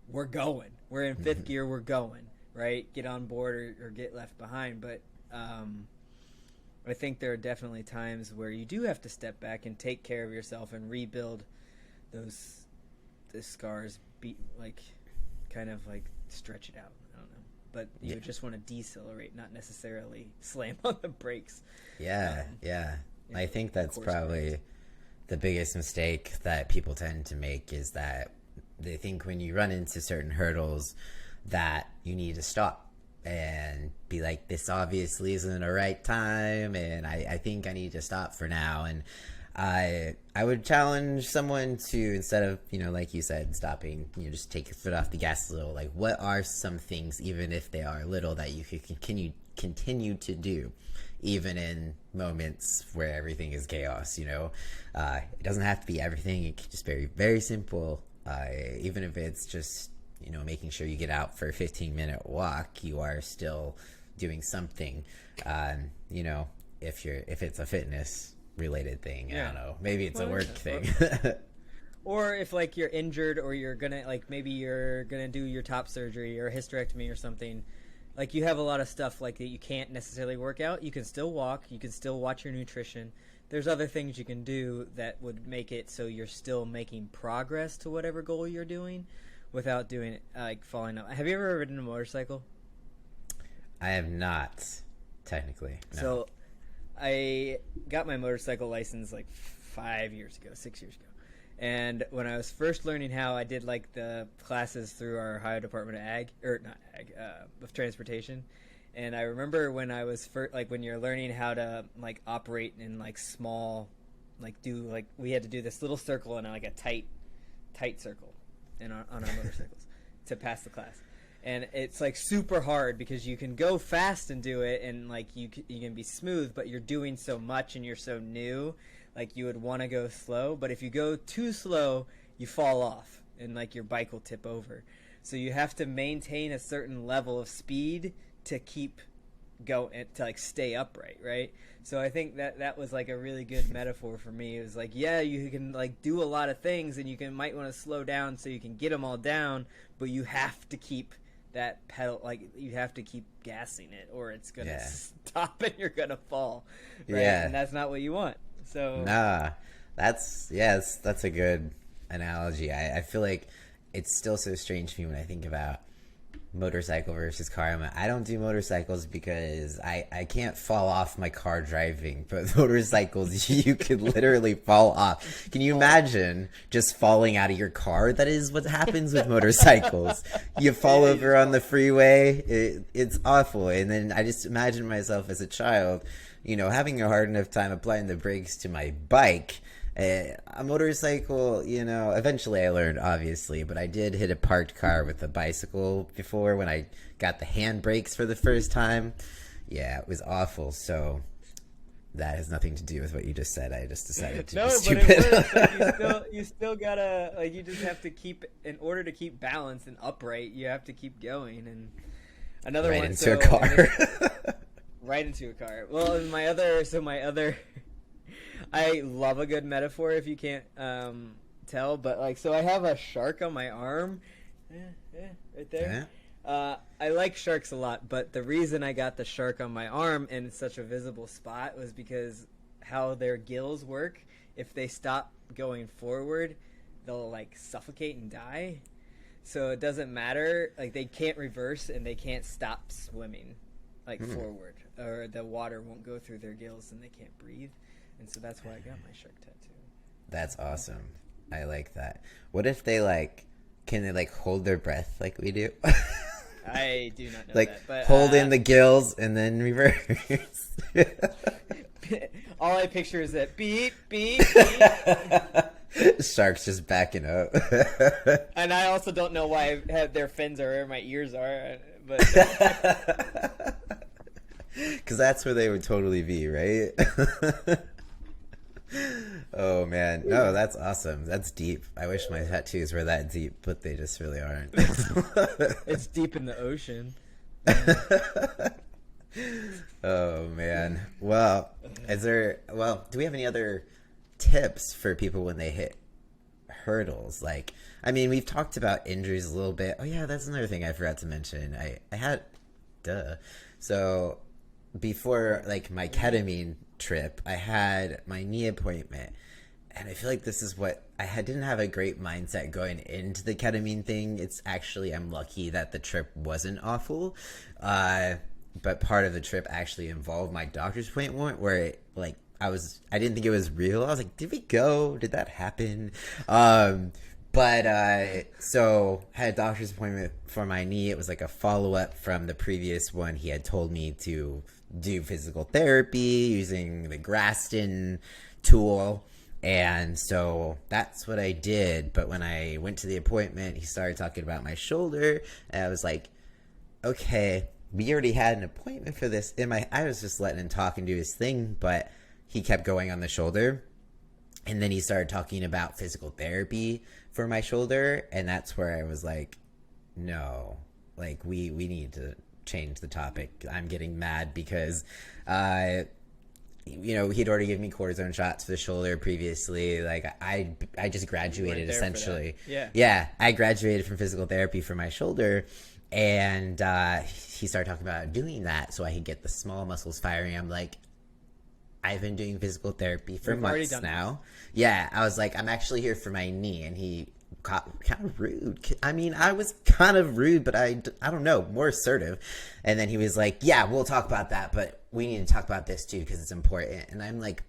we're going. We're in fifth gear, we're going, right? Get on board or get left behind. But I think there are definitely times where you do have to step back and take care of yourself and rebuild the scars, kind of like stretch it out. I don't know. But you just want to decelerate, not necessarily slam on the brakes. Yeah. I think that's probably the biggest mistake that people tend to make is that they think when you run into certain hurdles that you need to stop and be like, this obviously isn't a right time, and I think I need to stop for now. And I would challenge someone to, instead of, like you said, stopping, just take your foot off the gas a little. Like, what are some things, even if they are little, that you could continue to do, even in moments where everything is chaos? It doesn't have to be everything. It could just be very, very simple. Even if it's just, making sure you get out for a 15-minute walk, you are still doing something. If it's a fitness related thing, I don't know, maybe it's a work thing. Or if like you're injured, or you're gonna maybe you're gonna do your top surgery or a hysterectomy or something, like you have a lot of stuff like that you can't necessarily work out. You can still walk, you can still watch your nutrition. There's other things you can do that would make it so you're still making progress to whatever goal you're doing without doing it like falling up. Have you ever ridden a motorcycle? I have not, technically, no. So I got my motorcycle license like 6 years ago. And when I was first learning how, I did like the classes through our Ohio Department of Transportation. And I remember when I was when you're learning how to like operate in like small, we had to do this little circle and like a tight circle on our motorcycles to pass the class. And it's like super hard because you can go fast and do it, and like you can be smooth, but you're doing so much and you're so new, like you would want to go slow. But if you go too slow, you fall off and like your bike will tip over. So you have to maintain a certain level of speed to keep going, to like stay upright, right? So I think that was like a really good metaphor for me. It was like, yeah, you can like do a lot of things and might want to slow down so you can get them all down, but you have to keep that pedal, like you have to keep gassing it or it's gonna stop and you're gonna fall, right? And that's not what you want. So that's a good analogy. I feel like it's still so strange to me when I think about motorcycle versus car. I don't do motorcycles because I can't fall off my car driving, but motorcycles, you could literally fall off. Can you imagine just falling out of your car? That is what happens with motorcycles. You fall over on the freeway. It's awful. And then I just imagine myself as a child, having a hard enough time applying the brakes to my bike. A motorcycle, eventually I learned, obviously, but I did hit a parked car with a bicycle before when I got the handbrakes for the first time. Yeah, it was awful. So that has nothing to do with what you just said. I just decided to be stupid. It works. You still gotta, you just have to keep, in order to keep balance and upright, you have to keep going. And another right one, into a car. Right into a car. Well, my other I love a good metaphor if you can't tell, but so I have a shark on my arm, right there. Yeah. I like sharks a lot, but the reason I got the shark on my arm in such a visible spot was because how their gills work. If they stop going forward, they'll suffocate and die. So it doesn't matter. They can't reverse and they can't stop swimming forward, or the water won't go through their gills and they can't breathe. And so that's why I got my shark tattoo. That's awesome. I like that. What if they can they hold their breath like we do? I do not know that. But, hold in the gills and then reverse. All I picture is that beep, beep, beep. Sharks just backing up. And I also don't know why their fins are where my ears are. But because that's where they would totally be, right? Oh man, no, that's awesome. That's deep. I wish my tattoos were that deep, but they just really aren't. It's deep in the ocean. Oh man. Well, do we have any other tips for people when they hit hurdles? We've talked about injuries a little bit. Oh yeah, that's another thing I forgot to mention. I had so before my ketamine trip, I had my knee appointment, and I feel like this is what didn't have a great mindset going into the ketamine thing. It's actually, I'm lucky that the trip wasn't awful, but part of the trip actually involved my doctor's appointment where I didn't think it was real. I was like, did we go? Did that happen? So had a doctor's appointment for my knee. It was a follow-up from the previous one. He had told me to do physical therapy using the Graston tool. And so that's what I did. But when I went to the appointment, he started talking about my shoulder. And I was like, okay, we already had an appointment for this. I was just letting him talk and do his thing, but he kept going on the shoulder. And then he started talking about physical therapy for my shoulder. And that's where I was like, no, we need to change the topic. I'm getting mad because, he'd already given me cortisone shots for the shoulder previously. I just graduated essentially. Yeah. I graduated from physical therapy for my shoulder. And he started talking about doing that so I could get the small muscles firing. I'm like, I've been doing physical therapy for months now. Yeah, I was like, I'm actually here for my knee. And he got kind of rude. I was kind of rude, but I don't know, more assertive. And then he was like, yeah, we'll talk about that, but we need to talk about this too because it's important. And I'm like,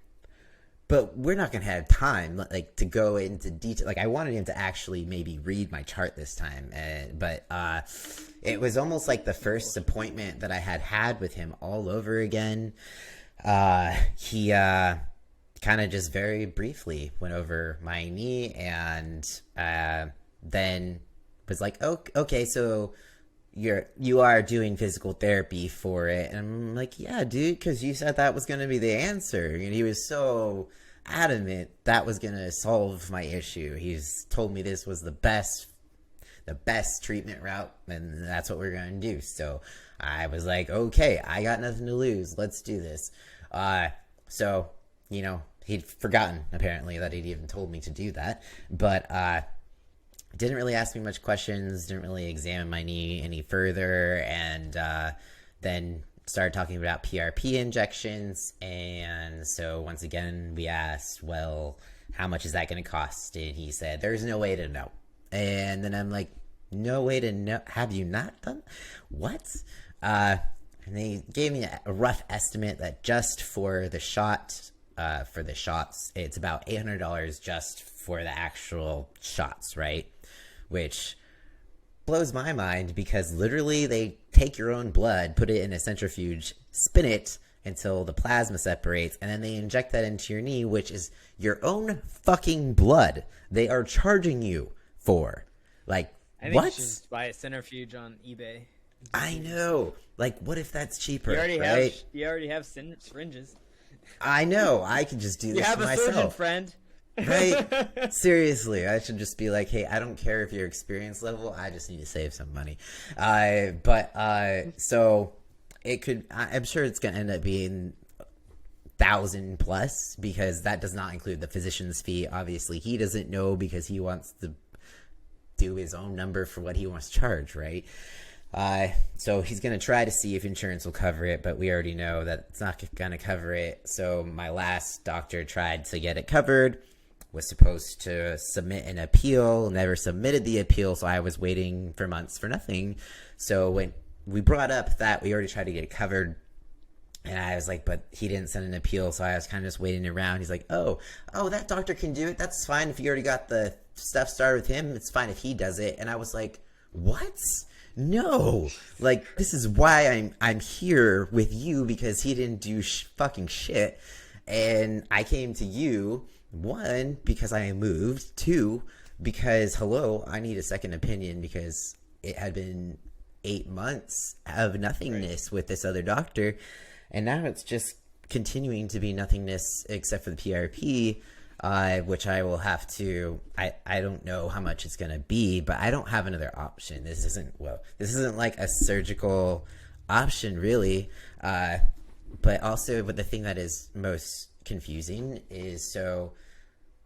but we're not going to have time to go into detail. I wanted him to actually maybe read my chart this time. But it was almost like the first appointment that I had with him all over again. He kind of just very briefly went over my knee and then was like, oh, okay, so you are doing physical therapy for it. And I'm like, yeah, dude, because you said that was going to be the answer. And he was so adamant that was going to solve my issue. He's told me this was the best treatment route, and that's what we're going to do. So I was like, okay, I got nothing to lose. Let's do this. So, he'd forgotten apparently that he'd even told me to do that, but didn't really ask me much questions, didn't really examine my knee any further, and then started talking about PRP injections. And so once again, we asked, well, how much is that going to cost? And he said, there's no way to know. And then I'm like, no way to know. Have you not done what? And they gave me a rough estimate that just for the shots, it's about $800 just for the actual shots, right? Which blows my mind because literally they take your own blood, put it in a centrifuge, spin it until the plasma separates, and then they inject that into your knee, which is your own fucking blood they are charging you for. Like, I think what? you should just buy a centrifuge on eBay. I know. Like, what if that's cheaper, You already have syringes. I know. I could just do You this have a myself. surgeon friend. Right? Seriously, I should just be like, hey, I don't care if your experience level, I just need to save some money. So it could, I'm sure it's going to end up being 1,000 plus because that does not include the physician's fee. Obviously, he doesn't know because he wants to do his own number for what he wants to charge, right? So he's going to try to see if insurance will cover it, but we already know that it's not going to cover it. So my last doctor tried to get it covered, was supposed to submit an appeal, never submitted the appeal, so I was waiting for months for nothing. So when we brought up that we already tried to get it covered, and I was like, but he didn't send an appeal, so I was kind of just waiting around. He's like, oh, that doctor can do it. That's fine if you already got the stuff started with him. It's fine if he does it. And I was like, what? No, like, this is why I'm here with you, because he didn't do fucking shit. And I came to you, one, because I moved, two, because, hello, I need a second opinion because it had been 8 months of nothingness with this other doctor. And now it's just continuing to be nothingness except for the PRP, which I will have to, I don't know how much it's going to be, but I don't have another option. This isn't like a surgical option really. But also, but the thing that is most confusing is, so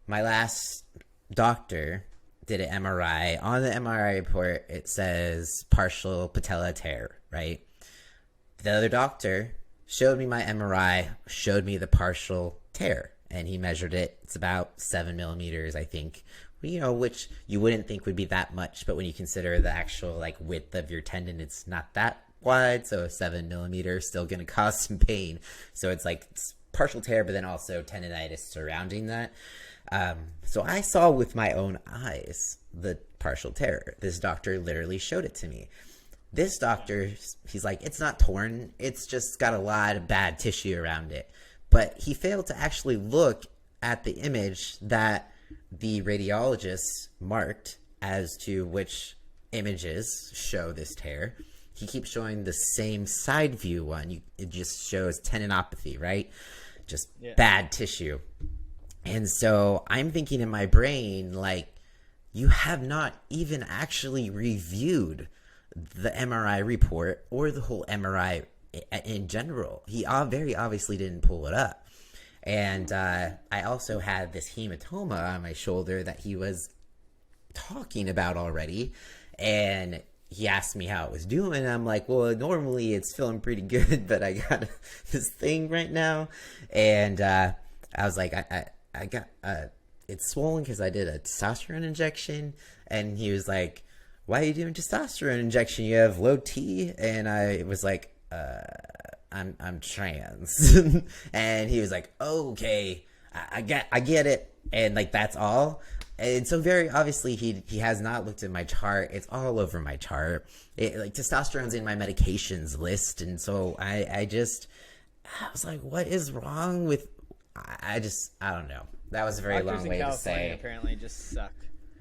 my last doctor did an MRI. On the MRI report, it says partial patella tear, right? The other doctor showed me my MRI, showed me the partial tear, and he measured it. It's about 7 millimeters, I think, which you wouldn't think would be that much, but when you consider the actual like width of your tendon, it's not that wide, so 7 millimeters still going to cause some pain. So it's like partial tear, but then also tendonitis surrounding that. So I saw with my own eyes the partial tear. This doctor literally showed it to me. This doctor, he's like, it's not torn. It's just got a lot of bad tissue around it. But he failed to actually look at the image that the radiologist marked as to which images show this tear. He keeps showing the same side view one. It just shows tendinopathy, right? Just bad tissue. And so I'm thinking in my brain, like, you have not even actually reviewed the MRI report or the whole MRI in general. He very obviously didn't pull it up. And I also had this hematoma on my shoulder that he was talking about already. And he asked me how it was doing. And I'm like, well, normally it's feeling pretty good, but I got this thing right now. And I was like, I got it's swollen because I did a testosterone injection. And he was like, why are you doing testosterone injection? You have low T? And I was like, I'm trans. And he was like, oh, okay, I get it. And like, that's all. And so very obviously he has not looked at my chart. It's all over my chart. Like, testosterone's in my medications list. And so I was like, what is wrong with, I don't know. That was a very long way to say. Apparently just suck.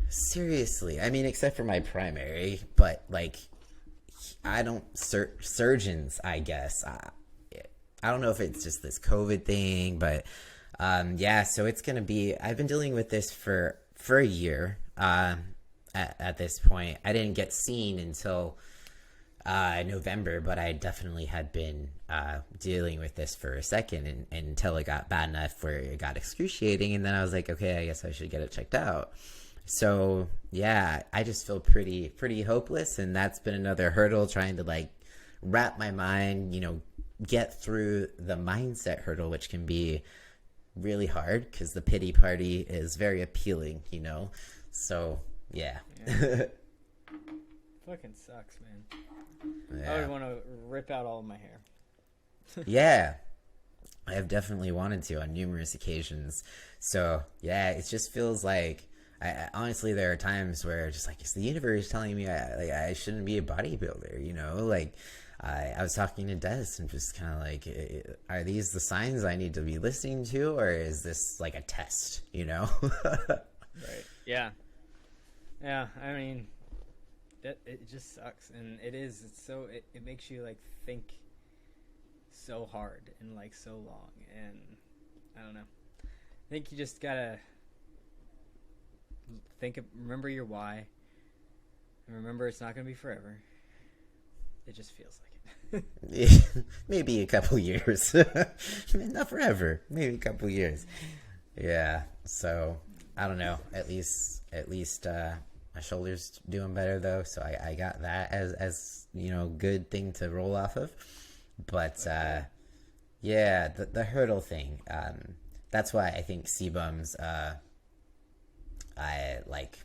Seriously. I mean, except for my primary, but like, I don't, surgeons, I guess. I don't know if it's just this COVID thing, but yeah, so it's going to be, I've been dealing with this for a year at this point. I didn't get seen until November, but I definitely had been dealing with this for a second and until it got bad enough where it got excruciating. And then I was like, okay, I guess I should get it checked out. So yeah, I just feel pretty hopeless. And that's been another hurdle, trying to like wrap my mind, get through the mindset hurdle, which can be really hard because the pity party is very appealing, So yeah. Fucking sucks, man. I Yeah. would want to rip out all of my hair. Yeah. I have definitely wanted to on numerous occasions. So yeah, it just feels like honestly, there are times where just like, it's the universe telling me I shouldn't be a bodybuilder. You know, like I was talking to Des and just kind of like, are these the signs I need to be listening to, or is this like a test? You know? Right. Yeah. Yeah. I mean, it just sucks, and it is. It's so it makes you like think so hard and like so long, and I don't know. I think you just gotta remember your why, and remember it's not gonna be forever. It just feels like it. Maybe a couple years. Not forever. Maybe a couple years. Yeah. So I don't know. At least my shoulder's doing better though. So I got that as good thing to roll off of. But yeah, the hurdle thing. That's why I think Sebum's I like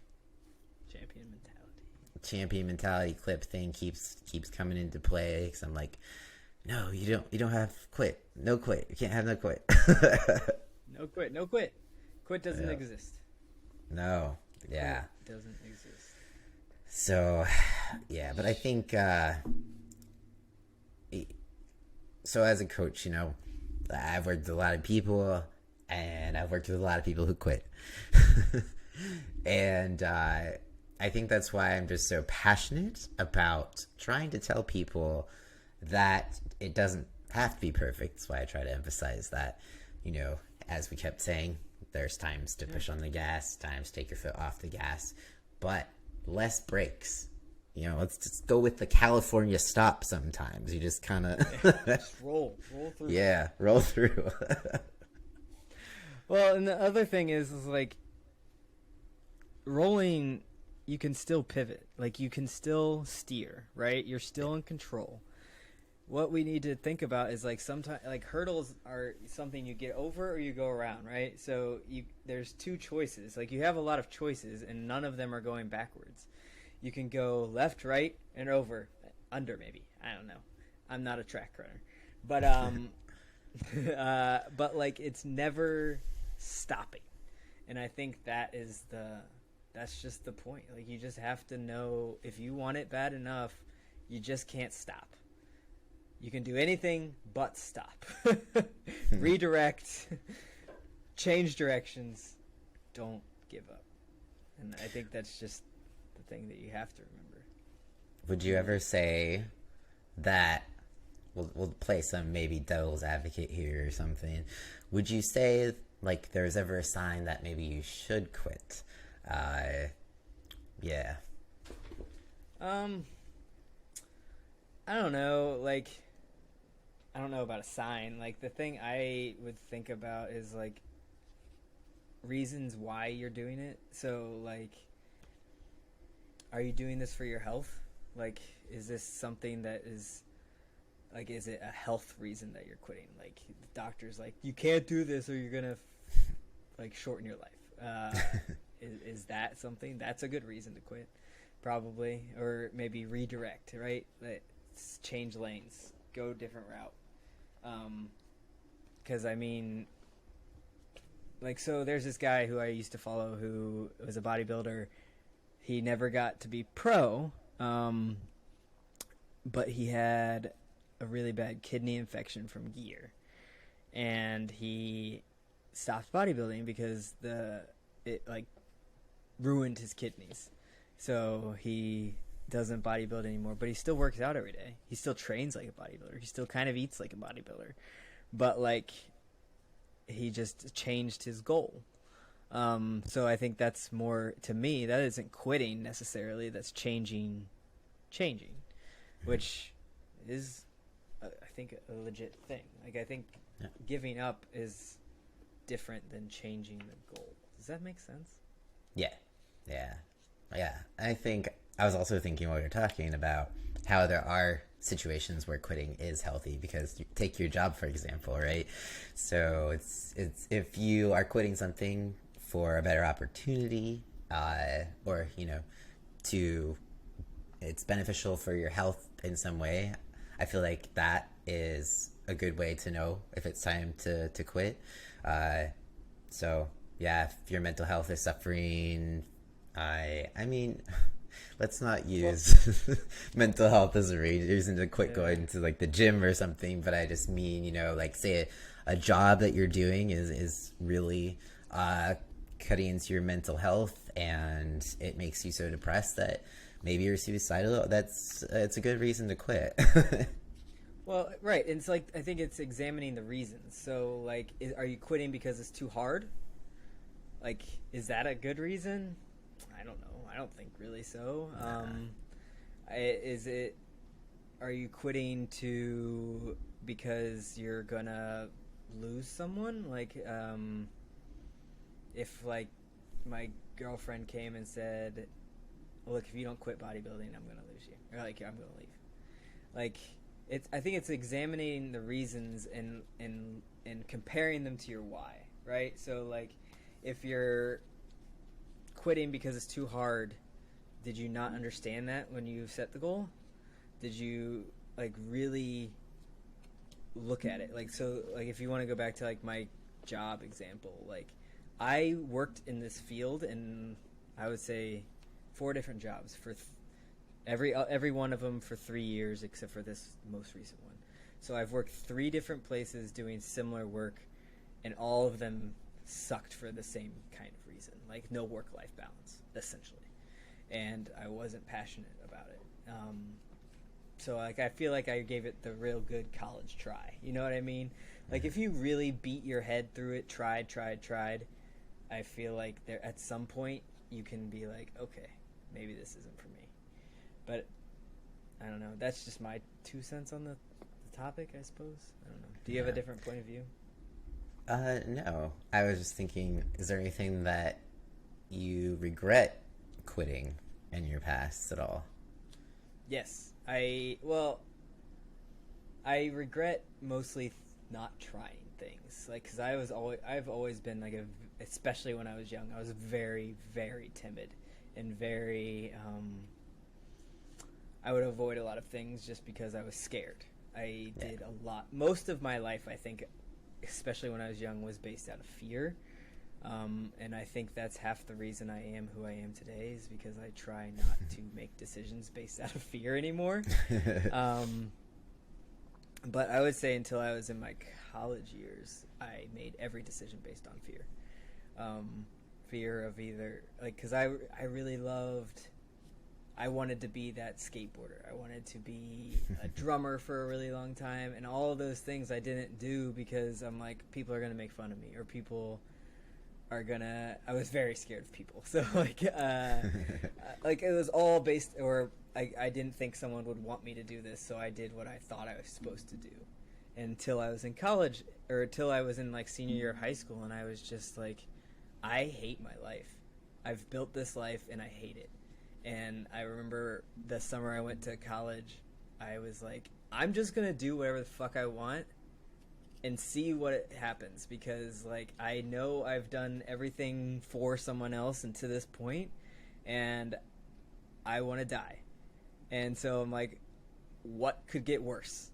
champion mentality clip thing keeps coming into play, because I'm like, no, you don't have quit, no quit, you can't have no quit. No quit. Quit doesn't exist. No. Yeah. Quit doesn't exist. So yeah, but I think so as a coach, I've worked with a lot of people, and I've worked with a lot of people who quit. And I think that's why I'm just so passionate about trying to tell people that it doesn't have to be perfect. That's why I try to emphasize that, as we kept saying, there's times to push on the gas, times to take your foot off the gas, but less breaks. Let's just go with the California stop sometimes. You just kind of roll through. Yeah, roll through. Well, and the other thing is like rolling, you can still pivot. Like you can still steer, right? You're still in control. What we need to think about is like sometimes like hurdles are something you get over or you go around, right? So there's two choices. Like you have a lot of choices and none of them are going backwards. You can go left, right, and over, under maybe. I don't know. I'm not a track runner, but but like it's never stopping, and I think that's just the point. Like you just have to know if you want it bad enough, you just can't stop. You can do anything but stop. Redirect, change directions, don't give up, and I think that's just thing that you have to remember. Would you ever say that we'll play some maybe devil's advocate here or something? Would you say like there's ever a sign that maybe you should quit? Yeah. I don't know. Like, I don't know about a sign. Like the thing I would think about is like reasons why you're doing it. So like, are you doing this for your health? Like, is this something that is, like, is it a health reason that you're quitting? Like, the doctor's like, you can't do this or you're going to, like, shorten your life. Is that something? That's a good reason to quit, probably. Or maybe redirect, right? Let's change lanes, go a different route. Because, I mean, like, so there's this guy who I used to follow who was a bodybuilder. He never got to be pro, but he had a really bad kidney infection from gear, and he stopped bodybuilding because it like ruined his kidneys. So he doesn't bodybuild anymore, but he still works out every day. He still trains like a bodybuilder. He still kind of eats like a bodybuilder, but like he just changed his goal. So I think that's more, to me, that isn't quitting necessarily, that's changing, which is, I think, a legit thing. Like, I think giving up is different than changing the goal. Does that make sense? Yeah. I think I was also thinking while you're talking about how there are situations where quitting is healthy, because you take your job, for example, right? So it's if you are quitting something for a better opportunity, or to it's beneficial for your health in some way, I feel like that is a good way to know if it's time to quit. Uh, so yeah, if your mental health is suffering, I mean, let's not Well, use mental health as a reason to quit yeah. going to like the gym or something. But I just mean, like say a job that you're doing is really cutting into your mental health, and it makes you so depressed that maybe you're suicidal. That's it's a good reason to quit. Well, right. It's like I think it's examining the reasons. So, like, are you quitting because it's too hard? Like, is that a good reason? I don't know. I don't think really so. Nah. Is it? Are you quitting to because you're gonna lose someone? Like, if like my girlfriend came and said, "Look, if you don't quit bodybuilding, I'm gonna lose you," or like, "I'm gonna leave." Like, it's. I think it's examining the reasons and comparing them to your why, right? So like, if you're quitting because it's too hard, did you not understand that when you set the goal? Did you like really look at it? Like, so like if you want to go back to like my job example, like I worked in this field and I would say 4 different jobs for every one of them for 3 years except for this most recent one. So I've worked 3 different places doing similar work, and all of them sucked for the same kind of reason, like no work-life balance, essentially. And I wasn't passionate about it. So like I feel like I gave it the real good college try. You know what I mean? Like if you really beat your head through it, tried, I feel like there at some point you can be like, okay, maybe this isn't for me. But I don't know. That's just my 2 cents on the topic, I suppose. I don't know. Do you have a Yeah. different point of view? No. I was just thinking, is there anything that you regret quitting in your past at all? Yes. I regret mostly not trying things. Like cuz I've always been like especially when I was young, I was very very timid and very I would avoid a lot of things just because I was scared. I Yeah. did a lot. Most of my life, I think, especially when I was young, was based out of fear. And I think that's half the reason I am who I am today is because I try not to make decisions based out of fear anymore. Um, but I would say until I was in my college years, I made every decision based on fear. Fear of either, like, because I really loved. I wanted to be that skateboarder. I wanted to be a drummer for a really long time, and all of those things I didn't do because I'm like, people are gonna make fun of me, or people are gonna. I was very scared of people, so like it was all based, or I didn't think someone would want me to do this, so I did what I thought I was supposed to do, until I was in college, or until I was in like senior year of high school, and I was just like, I hate my life. I've built this life, and I hate it. And I remember the summer I went to college, I was like, I'm just going to do whatever the fuck I want and see what happens. Because, like, I know I've done everything for someone else and to this point, and I want to die. And so I'm like, what could get worse?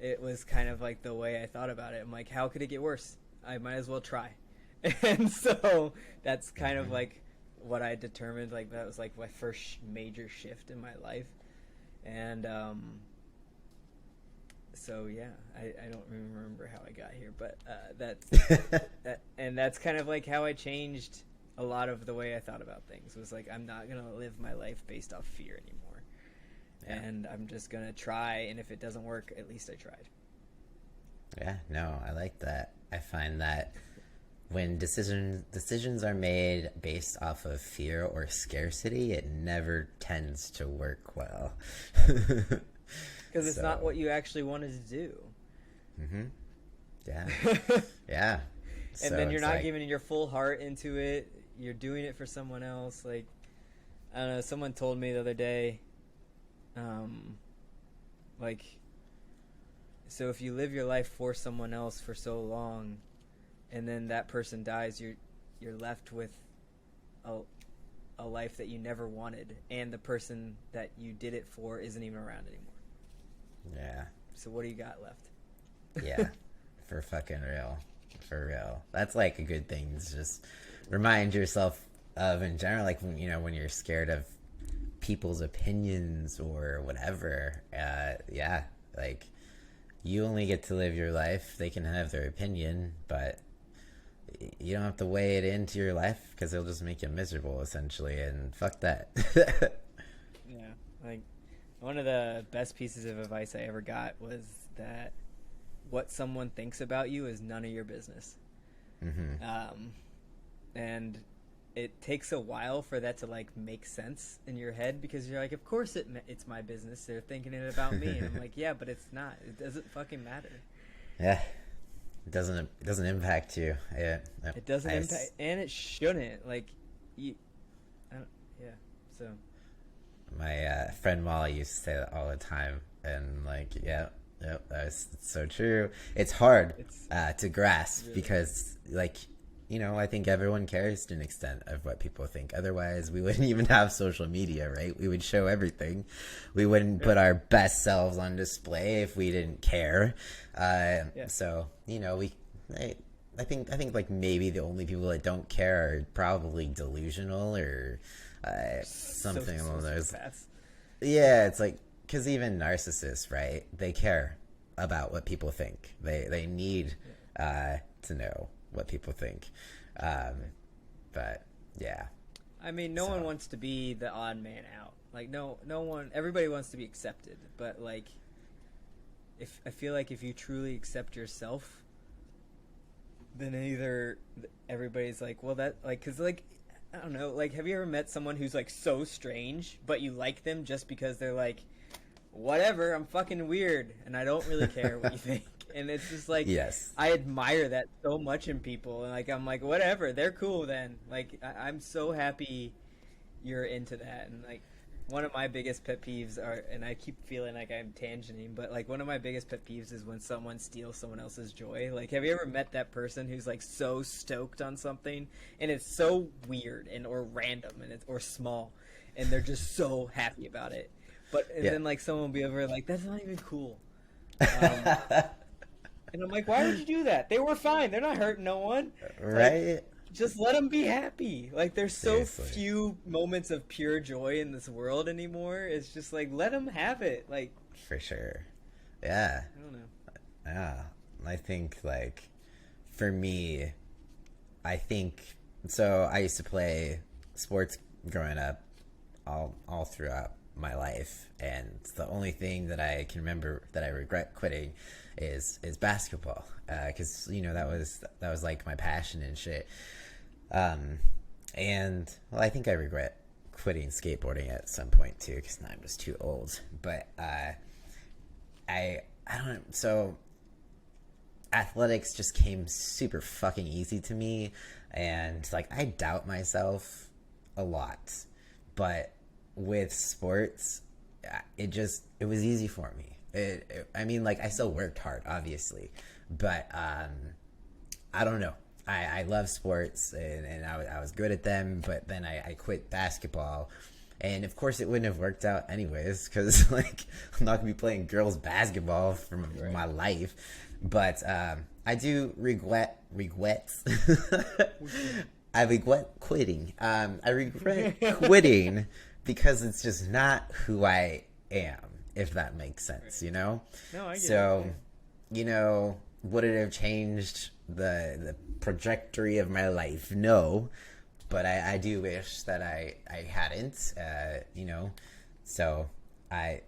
It was kind of like the way I thought about it. I'm like, how could it get worse? I might as well try. And so that's kind of like what I determined, like that was like my first major shift in my life. And so yeah, I don't remember how I got here, but that's kind of like how I changed a lot of the way I thought about things. Was like, I'm not gonna live my life based off fear anymore, Yeah. and I'm just gonna try, and if it doesn't work, at least I tried. Yeah, no, I like that. I find that when decisions are made based off of fear or scarcity, it never tends to work well. Because it's not So, what you actually wanted to do. hmm yeah, yeah. And So then you're it's not like, giving your full heart into it. You're doing it for someone else. Like, I don't know. Someone told me the other day, like, so if you live your life for someone else for so long, and then that person dies, you're left with a a life that you never wanted, and the person that you did it for isn't even around anymore. Yeah. So what do you got left? Yeah. For fucking real. For real. That's like a good thing to just remind yourself of in general, like when, when you're scared of people's opinions or whatever. Yeah. Like, you only get to live your life. They can have their opinion, but you don't have to weigh it into your life because it'll just make you miserable, essentially. And fuck that. Yeah, like one of the best pieces of advice I ever got was that what someone thinks about you is none of your business. Mm-hmm. And it takes a while for that to like make sense in your head, because you're like, of course it's my business. They're thinking it about me. And I'm like, yeah, but it's not. It doesn't fucking matter. Yeah. It doesn't impact you. Yeah. It doesn't impact, and it shouldn't. Like, yeah. So my friend Molly used to say that all the time, and like, yeah, it's so true. It's hard to grasp, really, because like, I think everyone cares to an extent of what people think. Otherwise, we wouldn't even have social media, right? We would show everything. We wouldn't put our best selves on display if we didn't care. So, I think like maybe the only people that don't care are probably delusional or something along those. Yeah, it's like, because even narcissists, right? They care about what people think. They need to know what people think. But yeah, I mean, no one wants to be the odd man out. Like, no one, everybody wants to be accepted, but like, if I feel like if you truly accept yourself, then either everybody's like, well, that, like, because like, I don't know, like, have you ever met someone who's like so strange but you like them just because they're like, whatever, I'm fucking weird and I don't really care what you think. And it's just like, yes, I admire that so much in people. And like, I'm like, whatever, they're cool then. Like, I'm so happy you're into that. And like, one of my biggest pet peeves are, and I keep feeling like I'm tangenting, but like one of my biggest pet peeves is when someone steals someone else's joy. Like, have you ever met that person who's like so stoked on something and it's so weird and or random and it's or small and they're just so happy about it? But then like someone will be over like, that's not even cool. And I'm like, why would you do that? They were fine. They're not hurting no one. Right? Like, just let them be happy. Like, there's so few moments of pure joy in this world anymore. It's just like, let them have it. Like, for sure. Yeah. I don't know. Yeah. I think, like, for me, I think, so I used to play sports growing up all throughout my life, and the only thing that I can remember that I regret quitting is basketball, because that was like my passion and shit. And well, I think I regret quitting skateboarding at some point too, because now I'm just too old. But I don't. So athletics just came super fucking easy to me, and like I doubt myself a lot, but with sports, it was easy for me. I mean, like, I still worked hard, obviously, but I don't know. I love sports, and I was good at them, but then I quit basketball, and of course it wouldn't have worked out anyways, because like I'm not gonna be playing girls basketball for my life. But I do regret I regret quitting. I regret quitting because it's just not who I am, if that makes sense, No, I get so, it. Would it have changed the trajectory of my life? No, but I do wish that I hadn't, so I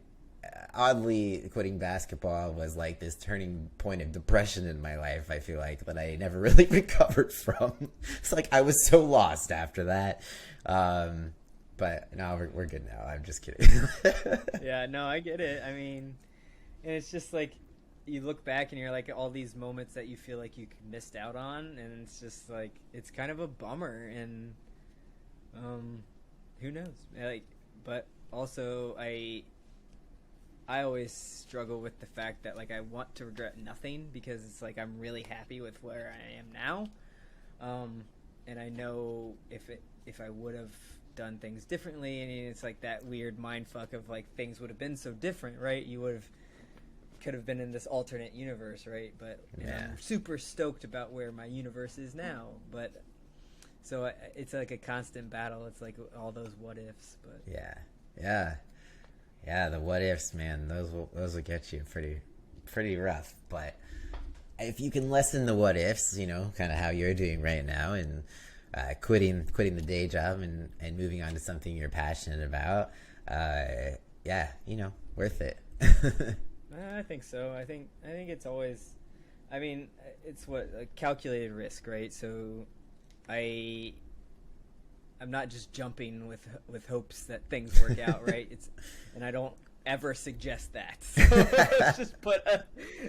oddly quitting basketball was like this turning point of depression in my life, I feel like, that I never really recovered from. It's like I was so lost after that. But no, we're good now. I'm just kidding. Yeah, no, I get it. I mean, and it's just like you look back and you're like all these moments that you feel like you missed out on, and it's just like it's kind of a bummer. And who knows? Like, but also I always struggle with the fact that like I want to regret nothing, because it's like I'm really happy with where I am now, and I know if I would have done things differently, and it's like that weird mind fuck of like things would have been so different, right? You would have could have been in this alternate universe, right? But I'm super stoked about where my universe is now, but so it's like a constant battle. It's like all those what ifs, but yeah, the what ifs, man, those will get you pretty rough. But if you can lessen the what ifs, kind of how you're doing right now, and quitting the day job and moving on to something you're passionate about, worth it. I think so. I think it's always, I mean, it's what a calculated risk, right? So I'm not just jumping with hopes that things work out, right? And I don't ever suggest that. So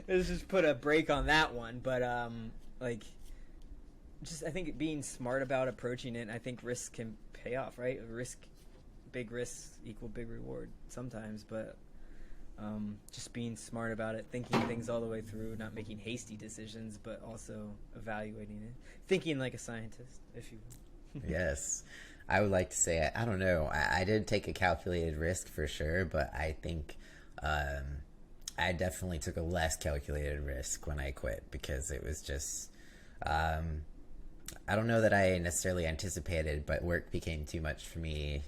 let's just put a break on that one. But I think being smart about approaching it, I think risk can pay off, right? Big risks equal big reward sometimes, but just being smart about it, thinking things all the way through, not making hasty decisions, but also evaluating it, thinking like a scientist, if you will. Yes, I would like to say, I don't know, I did take a calculated risk for sure, but I think I definitely took a less calculated risk when I quit, because it was just I don't know that I necessarily anticipated, but work became too much for me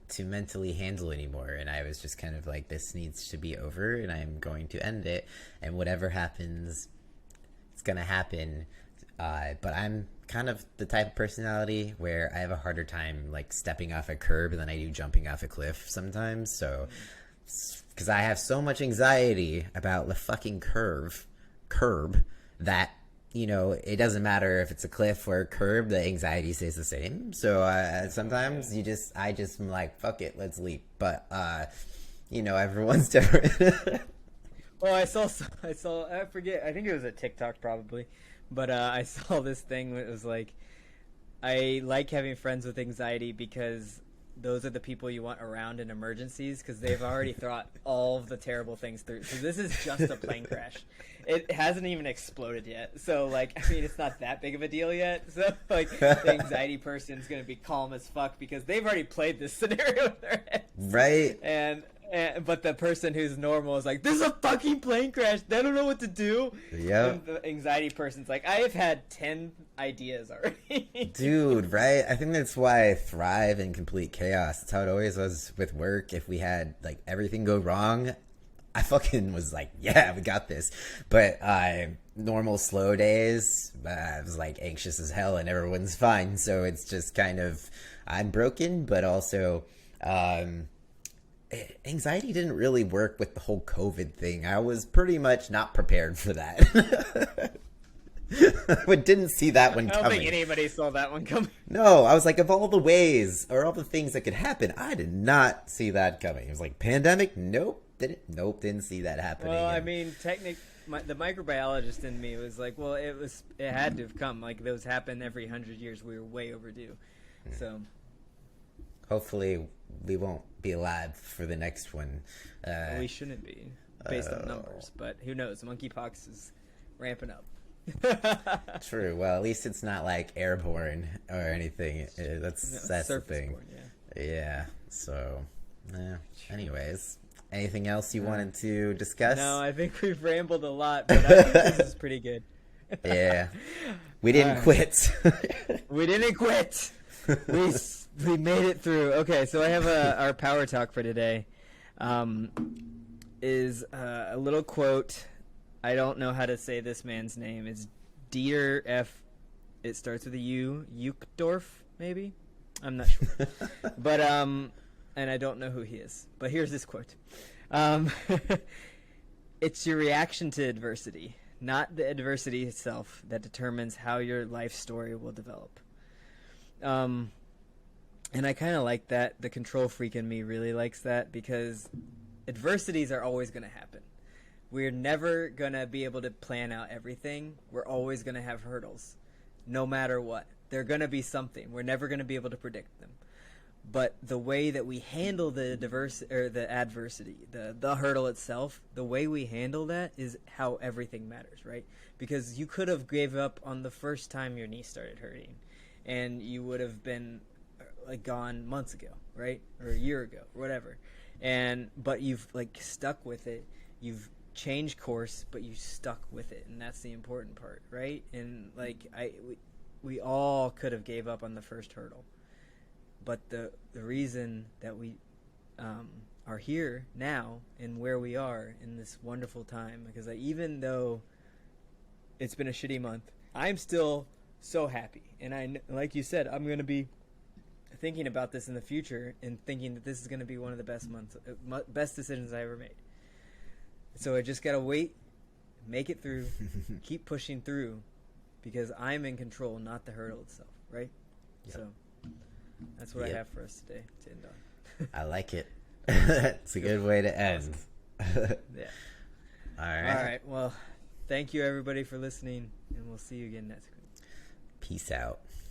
to mentally handle anymore, and I was just kind of like, this needs to be over, and I'm going to end it, and whatever happens, it's gonna happen. But I'm kind of the type of personality where I have a harder time like stepping off a curb than I do jumping off a cliff sometimes. So because I have so much anxiety about the fucking curb that it doesn't matter if it's a cliff or a curb, the anxiety stays the same. So sometimes I just am like, fuck it, let's leap. But everyone's different. Well, I saw, I forget, I think it was a TikTok probably, but I saw this thing that was like, I like having friends with anxiety because those are the people you want around in emergencies, because they've already thought all of the terrible things through. So this is just a plane crash. It hasn't even exploded yet. So, it's not that big of a deal yet. So, the anxiety person's going to be calm as fuck because they've already played this scenario in their heads. Right. But the person who's normal is like, this is a fucking plane crash. They don't know what to do. Yeah. And the anxiety person's like, I have had 10 ideas already. Dude, right? I think that's why I thrive in complete chaos. That's how it always was with work. If we had everything go wrong, I fucking was like, yeah, we got this. But normal slow days, I was anxious as hell and everyone's fine. So it's just kind of, I'm broken, but also anxiety didn't really work with the whole COVID thing. I was pretty much not prepared for that. But didn't see that one coming. I don't think anybody saw that one coming. No, I was like, of all the ways or all the things that could happen, I did not see that coming. It was like, pandemic? Nope. Didn't see that happening. Well, I mean, the microbiologist in me was like, well, it had to have come. Those happen every 100 years. We were way overdue. So hopefully we won't be alive for the next one. We shouldn't be, based on numbers. But who knows? Monkeypox is ramping up. True. Well, at least it's not airborne or anything. That's the thing. Yeah. So, anyways, anything else you wanted to discuss? No, I think we've rambled a lot, but I think this is pretty good. Yeah. We didn't quit. We didn't quit. We made it through. Okay, so I have our power talk for today. Is a little quote. I don't know how to say this man's name. It's Dieter F. It starts with a U. Uchtdorf, maybe? I'm not sure. But, and I don't know who he is. But here's this quote. It's your reaction to adversity, not the adversity itself, that determines how your life story will develop. And I kind of like that. The control freak in me really likes that, because adversities are always going to happen. We're never going to be able to plan out everything. We're always going to have hurdles, no matter what. They're going to be something. We're never going to be able to predict them. But the way that we handle the adversity, the hurdle itself, the way we handle that is how everything matters, right? Because you could have gave up on the first time your knee started hurting, and you would have been like gone months ago, right, or a year ago, or whatever, but you've like stuck with it. You've changed course, but you stuck with it, and that's the important part, right? And like we all could have gave up on the first hurdle, but the reason that we are here now and where we are in this wonderful time, because like, even though it's been a shitty month, I'm still so happy, and like you said, I'm going to be thinking about this in the future and thinking that this is going to be one of the best decisions I ever made. So I just got to wait, make it through, keep pushing through, because I'm in control, not the hurdle itself, right? Yep. So that's what I have for us today to end on. I like it. It's a good way to end. Yeah. All right. All right. Well, thank you everybody for listening, and we'll see you again next week. Peace out.